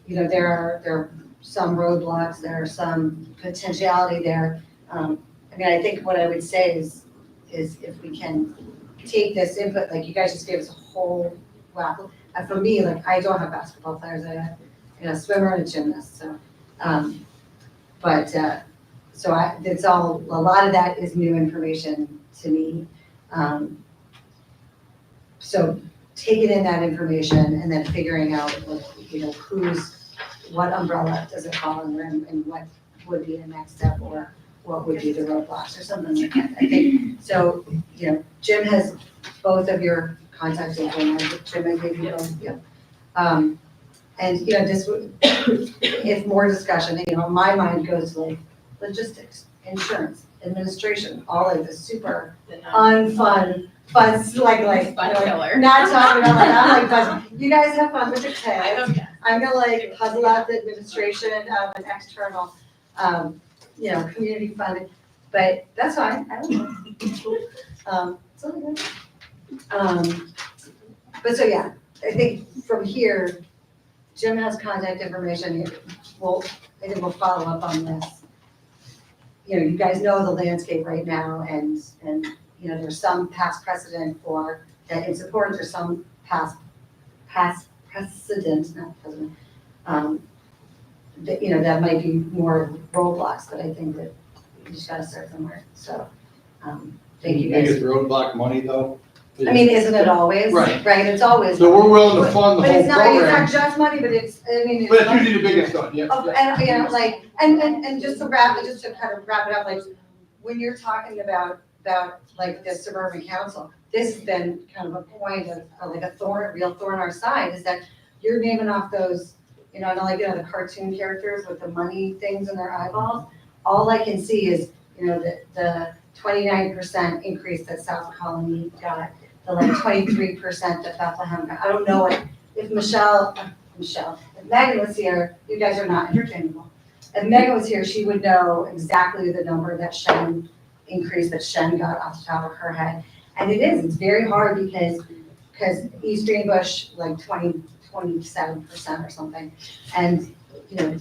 A: there are some roadblocks, there are some potentiality there. I think what I would say is if we can take this input, like you guys just gave us a whole whack. For me, like I don't have basketball players, I have a swimmer and a gymnast, so, it's all, a lot of that is new information to me. So taking in that information and then figuring out, what umbrella does it fall under and what would be the next step or what would be the roadblocks or something like that. I think, so, Jim has both of your contact info, Jim, I gave you both, yeah. And, just, if more discussion, my mind goes to like logistics, insurance, administration, all of this super unfun, not talking about I'm like, you guys have fun with the kids. I'm gonna puzzle out the administration of an external, community funding, but that's fine, I don't know. It's all good. But so yeah, I think from here, Jim has contact information, I think we'll follow up on this. You guys know the landscape right now, and there's some past precedent for that in support, there's some past precedent, not precedent, that might be more roadblocks, but I think that you just gotta start somewhere, so, thank you guys.
Q: Biggest roadblock money though?
A: Isn't it always?
Q: Right.
A: Right, it's always.
Q: So we're willing to fund the
A: But
Q: whole
A: it's not
Q: program.
A: just money, but it's,
Q: But it's usually the biggest one, yeah.
A: And just to kind of wrap it up, when you're talking about the suburban council, this has been kind of a point of a real thorn in our side, is that you're naming off those, the cartoon characters with the money things in their eyeballs. All I can see is, the 29% increase that South Colony got, the 23% that Bethlehem got. I don't know if if Megan was here, you guys are not interchangeable. If Megan was here, she would know exactly the number that Shen increase that Shen got off the top of her head. And it's very hard because East Greenbush, 27% or something. And,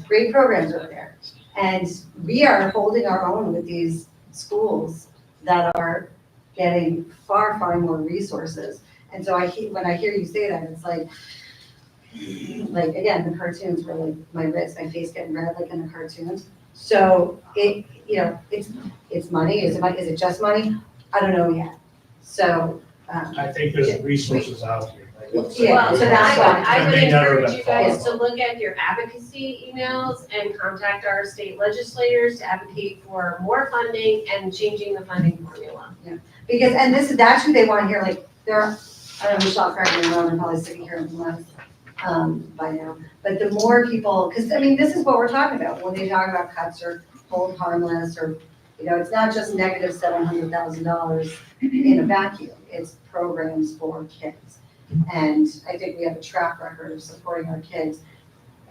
A: great programs over there. And we are holding our own with these schools that are getting far, far more resources. And so when I hear you say that, it's like again, the cartoons were my face getting red like in the cartoons. So it's money. Is it just money? I don't know yet. So
K: I think there's resources out here.
U: Well, so I would encourage you guys to look at your advocacy emails and contact our state legislators to advocate for more funding and changing the funding formula.
A: Yeah, because, and that's who they want to hear, there are, I don't know, Michelle, correct me if I'm wrong, I'm probably sitting here less by now, but the more people, because this is what we're talking about, when they talk about cuts or hold harmless, or, it's not just negative $700,000 in a vacuum, it's programs for kids. And I think we have a track record of supporting our kids.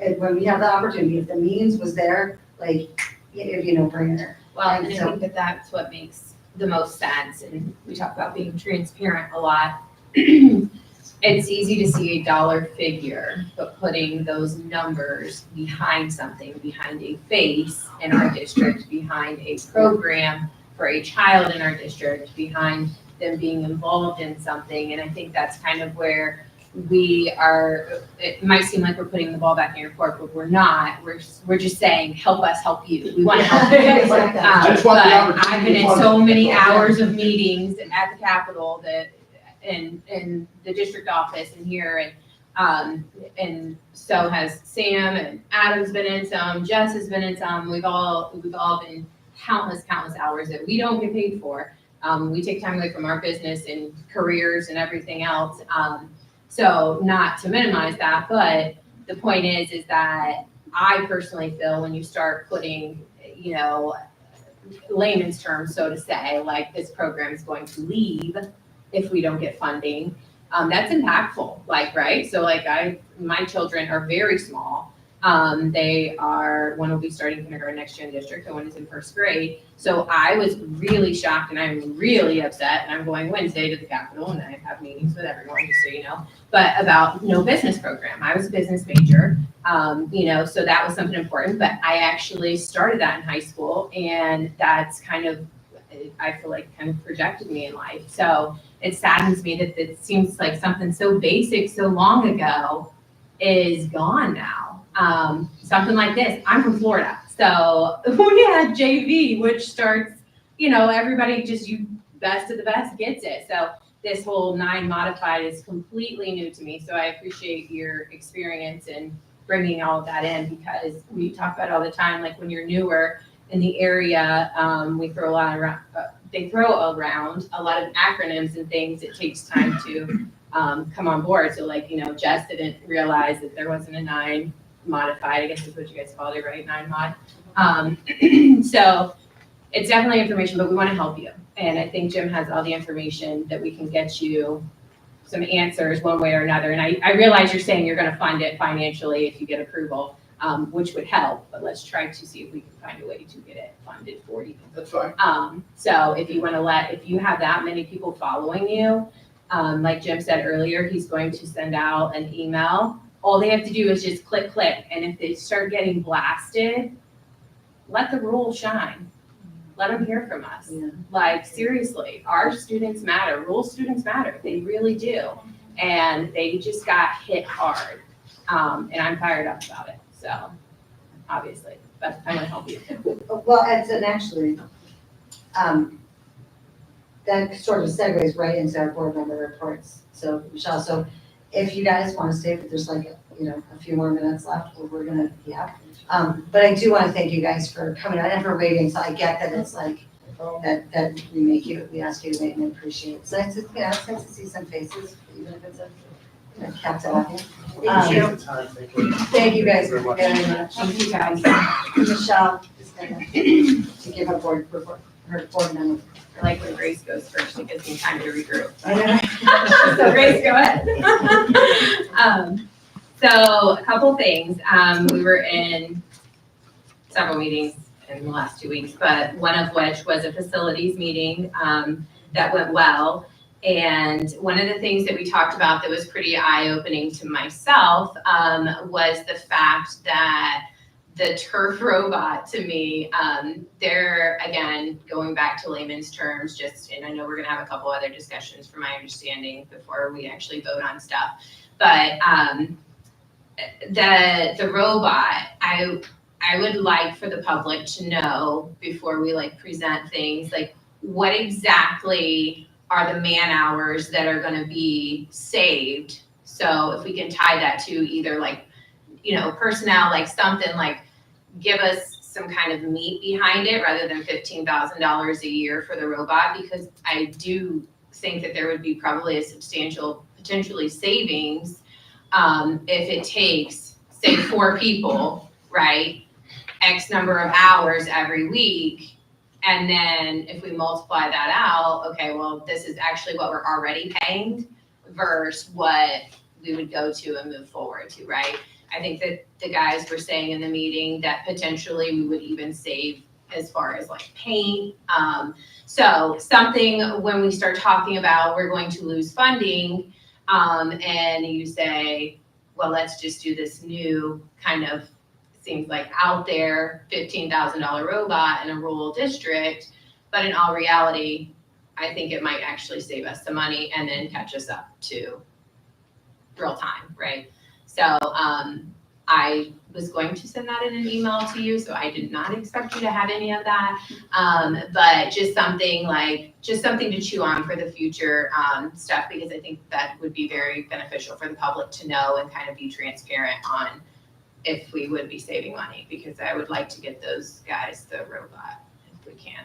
A: And when we have the opportunity, if the means was there, like, it'd be no brainer.
P: Well, and I
A: so-
P: think that that's what makes the most sense, and we talk about being transparent a lot. It's easy to see a dollar figure, but putting those numbers behind something, behind a face in our district, behind a program for a child in our district, behind them being involved in something, and I think that's kind of where we are, it might seem like we're putting the ball back in your court, but we're not. We're just saying, help us help you. We want to help you.
Q: Just want the
P: But
Q: opportunity
P: I've been in
Q: to
P: so
Q: fund it.
P: many
Q: That's all.
P: hours of meetings at the Capitol that, in the district office and here, and so has Sam, and Adam's been in some, Jess has been in some. We've all been countless hours that we don't get paid for. We take time away from our business and careers and everything else. So not to minimize that, but the point is that I personally feel when you start putting, you know, layman's terms, so to say, like this program is going to leave if we don't get funding, that's impactful, like, right? So like my children are very small. One will be starting kindergarten next year in district, and one is in first grade. So I was really shocked and I'm really upset, and I'm going Wednesday to the Capitol and I have meetings with everyone, just so you know, but about no business program. I was a business major, you know, so that was something important, but I actually started that in high school, and that's kind of, I feel like kind of projected me in life. So it saddens me that it seems like something so basic so long ago is gone now. Something like this. I'm from Florida, so we had JV, which starts, you know, everybody just, you best of the best gets it. So this whole 9 modified is completely new to me. So I appreciate your experience in bringing all of that in, because we talk about it all the time. Like when you're newer in the area, we throw a lot around. They throw around a lot of acronyms and things. It takes time to come on board. So like, you know, Jess didn't realize that there wasn't a 9 modified, I guess is what you guys called it, right? 9 mod. So it's definitely information, but we want to help you. And I think Jim has all the information that we can get you some answers one way or another. And I realize you're saying you're going to fund it financially if you get approval, which would help, but let's try to see if we can find a way to get it funded for you.
Q: That's fine.
P: So if you want to if you have that many people following you, like Jim said earlier, he's going to send out an email. All they have to do is just click. And if they start getting blasted, let the rules shine. Let them hear from us.
A: Yeah.
P: Like, seriously, our students matter. Rural students matter. They really do. And they just got hit hard. And I'm fired up about it. So, obviously, but I want to help you.
A: Well, and actually, that sort of segues right into our board member reports. So, Michelle, so if you guys want to stay, but there's like, you know, a few more minutes left, we're gonna, yeah. But I do want to thank you guys for coming out and for waiting, so I get that it's like, that we ask you to wait, and we appreciate it. It's nice to, you know, it's nice to see some faces, even if it's a, you know, captain. Thank you guys very much.
P: Thank you, guys.
A: Michelle is gonna to give a board report, her board member.
P: I like when Grace goes first. It gives me time to regroup.
A: I know.
P: So Grace, go ahead. So a couple things. We were in several meetings in the last 2 weeks, but one of which was a facilities meeting that went well. And one of the things that we talked about that was pretty eye-opening to myself was the fact that the turf robot, to me, they're, again, going back to layman's terms, and I know we're gonna have a couple other discussions from my understanding before we actually vote on stuff, but the robot, I would like for the public to know before we like present things, like what exactly are the man hours that are gonna be saved. So if we can tie that to either like, you know, personnel, like something like give us some kind of meat behind it rather than $15,000 a year for the robot, because I do think that there would be probably a substantial potentially savings if it takes, say, 4 people, right? X number of hours every week. And then if we multiply that out, okay, well, this is actually what we're already paying
I: versus what we would go to and move forward to, right? I think that the guys were saying in the meeting that potentially we would even save as far as like paint. So something when we start talking about we're going to lose funding, and you say, well, let's just do this new kind of, seems like out there, $15,000 robot in a rural district, but in all reality, I think it might actually save us some money and then catch us up to real time, right? So I was going to send that in an email to you, so I did not expect you to have any of that. But just something to chew on for the future stuff, because I think that would be very beneficial for the public to know and kind of be transparent on if we would be saving money, because I would like to get those guys the robot if we can.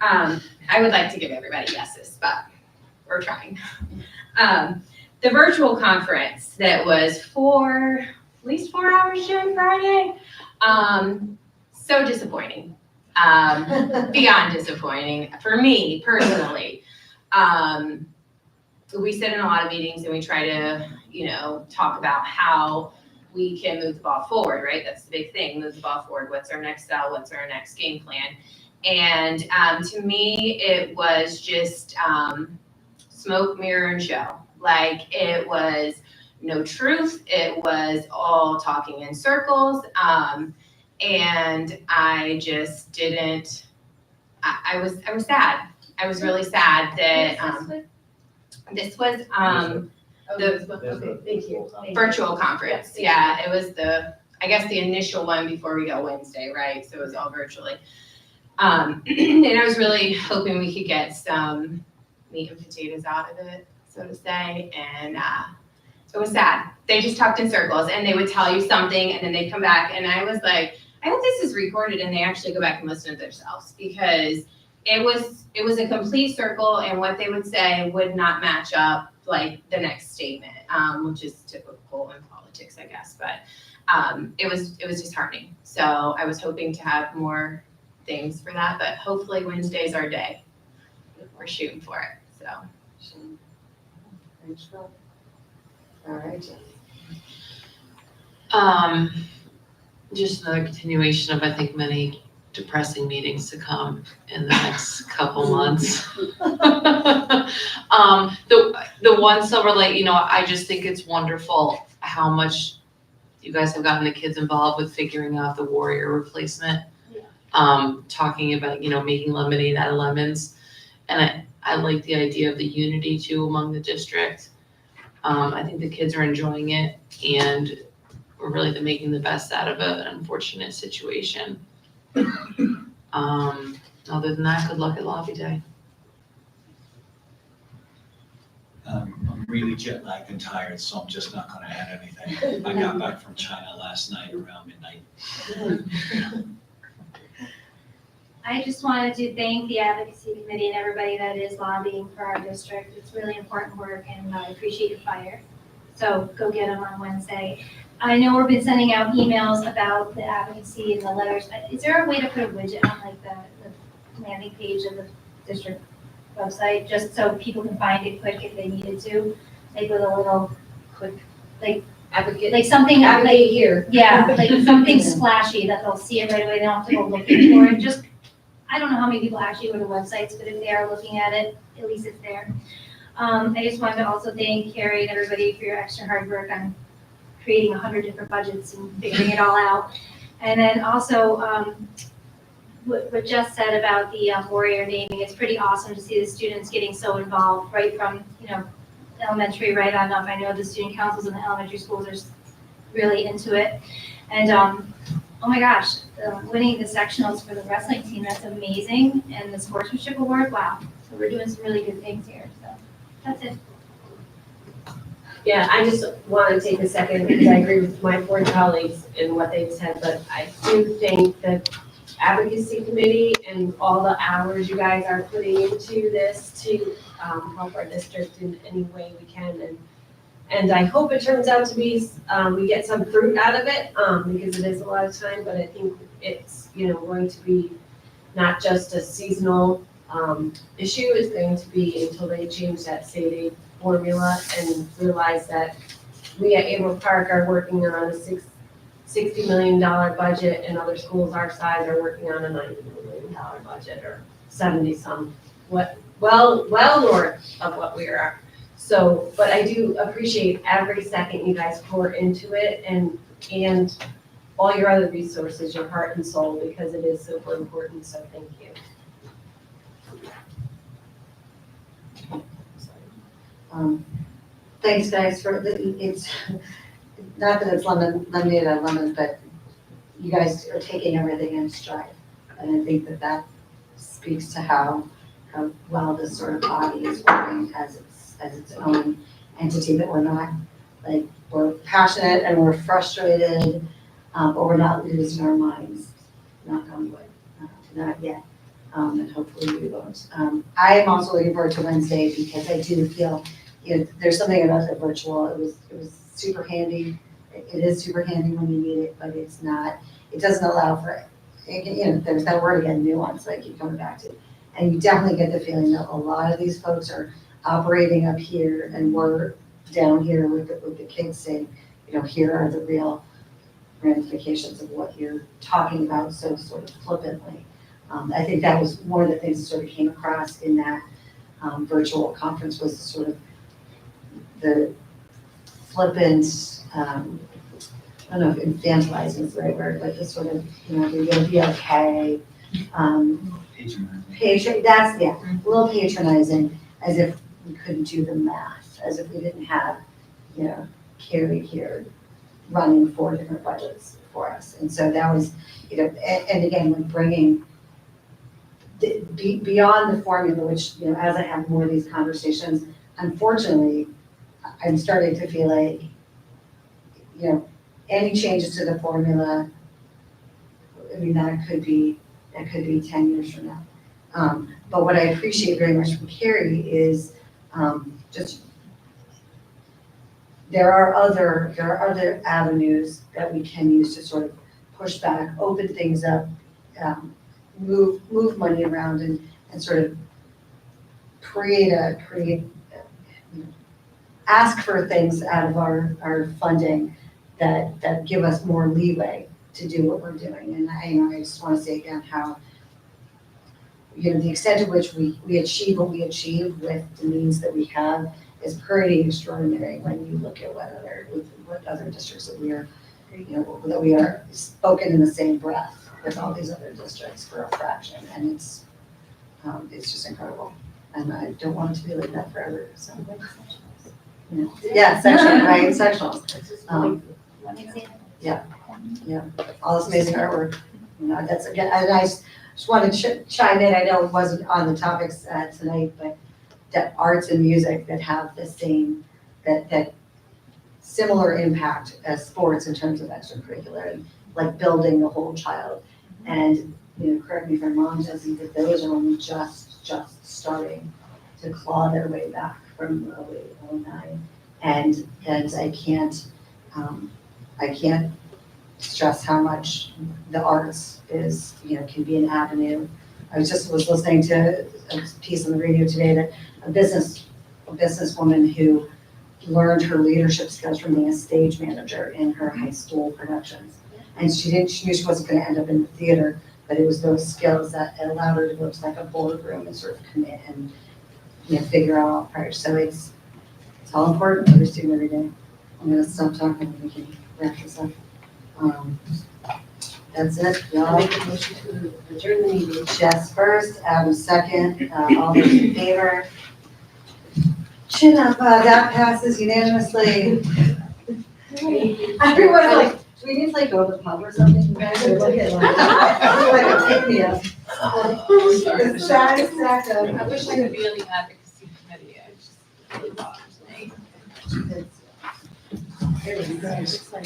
I: I would like to give everybody yeses, but we're trying. The virtual conference that was for at least 4 hours during Friday, so disappointing. Beyond disappointing for me personally. We sit in a lot of meetings and we try to, talk about how we can move the ball forward, right? That's the big thing, move the ball forward. What's our next sell? What's our next game plan? And to me, it was just smoke, mirror, and show. Like, it was no truth. It was all talking in circles. And I just didn't, I was sad. I was really sad that this was
U: Okay, thank you.
I: virtual conference. Yeah, it was I guess the initial one before we go Wednesday, right? So it was all virtually. And I was really hoping we could get some meat and potatoes out of it, so to say. And it was sad. They just talked in circles and they would tell you something and then they'd come back. And I was like, I hope this is recorded and they actually go back and listen to themselves, because it was a complete circle and what they would say would not match up like the next statement, which is typical in politics, I guess. But it was disheartening. So I was hoping to have more things for that, but hopefully Wednesday's our day. We're shooting for it, so.
A: All right.
L: Just another continuation of, I think, many depressing meetings to come in the next couple months. The one silver light, I just think it's wonderful how much you guys have gotten the kids involved with figuring out the warrior replacement. Talking about, making lemonade out of lemons. And I like the idea of the unity too among the district. I think the kids are enjoying it and we're really making the best out of an unfortunate situation. Other than that, good luck at Lobby Day.
O: I'm really jet lagged and tired, so I'm just not gonna add anything. I got back from China last night around midnight.
M: I just wanted to thank the advocacy committee and everybody that is lobbying for our district. It's really important work and I appreciate your fire. So go get them on Wednesday. I know we've been sending out emails about the advocacy and the letters. Is there a way to put a widget on like the landing page of the district website, just so people can find it quick if they needed to? Like with a little quick, like
U: Advocate.
M: like something
U: Advocate
M: like
U: here.
M: Yeah, like something splashy that they'll see it right away. They don't have to go looking for it. Just, I don't know how many people actually go to websites, but if they are looking at it, at least it's there. I just wanted to also thank Carrie and everybody for your extra hard work on creating 100 different budgets and figuring it all out. And then also, what Jess said about the warrior naming, it's pretty awesome to see the students getting so involved right from, elementary right on up. I know the student councils in the elementary schools are really into it. And oh my gosh, winning the sectionals for the wrestling team, that's amazing. And the sportsmanship award, wow. So we're doing some really good things here, so that's it.
U: Yeah, I just want to take a second because I agree with my board colleagues in what they've said, but I do think that advocacy committee and all the hours you guys are putting into this to help our district in any way we can. And I hope it turns out to be, we get some fruit out of it because it is a lot of time, but I think it's, going to be not just a seasonal issue. It's going to be until they change that state aid formula and realize that we at Averill Park are working on a $60 million budget, and other schools our size are working on a $90 million budget, or 70 some, well north of what we are. So, but I do appreciate every second you guys pour into it, and all your other resources, your heart and soul, because it is super important, so thank you.
A: Thanks, guys, for it's not that it's lemonade on lemons, but you guys are taking everything in stride. And I think that speaks to how well this sort of body is working as its own entity, that we're not, like, we're passionate and we're frustrated, but we're not losing our minds, knock on wood, not yet. And hopefully we won't. I am also looking forward to Wednesday, because I do feel, there's something about the virtual. It was super handy. It is super handy when you need it, but it doesn't allow for, there's that word again, nuance, that I keep coming back to. And you definitely get the feeling that a lot of these folks are operating up here, and we're down here with the kids saying, here are the real ramifications of what you're talking about so sort of flippantly. I think that was one of the things that sort of came across in that virtual conference, was sort of the flippant, I don't know if infantilizing is the right word, but just sort of, you'll be okay. That's, a little patronizing, as if we couldn't do the math, as if we didn't have, Carrie here running 4 different budgets for us. And so that was, and again, when bringing beyond the formula, which, as I have more of these conversations, unfortunately, I'm starting to feel like, any changes to the formula, I mean, that could be 10 years from now. But what I appreciate very much from Carrie is just, there are other avenues that we can use to sort of push back, open things up, move money around, and sort of ask for things out of our funding that give us more leeway to do what we're doing. And I just want to say again how, the extent to which we achieve what we achieve with the means that we have is pretty extraordinary when you look at what other districts that we are, that we are spoken in the same breath with all these other districts for a fraction, and it's just incredible. And I don't want it to be like that forever. So, yeah, sectional, right? Sectionals. Yeah, all this amazing artwork. That's again, and I just wanted to chime in. I know it wasn't on the topics tonight, but that arts and music that have the same, that similar impact as sports in terms of extracurricular, and like building the whole child. And correct me if I'm wrong, Jesse, that those are only just starting to claw their way back from 08-09, and I can't stress how much the arts is, can be an avenue. I was listening to a piece on the radio today that a businesswoman who learned her leadership skills from being a stage manager in her high school productions. And she knew she wasn't going to end up in the theater, but it was those skills that allowed her to go to like a boardroom and sort of commit and figure out all prior. So it's all important, every student, every day. I'm going to stop talking and we can wrap this up. That's it, y'all.
U: I make a motion to adjourn the meeting.
A: Jess first, Adam second, all those in favor? Chin up, that passes unanimously. Everyone like, do we need to like go to the pub or something? You guys are looking like a pick-me-up. The saddest sack of.
L: I wish I could be on the advocacy committee, it just really bothers me.
A: It's like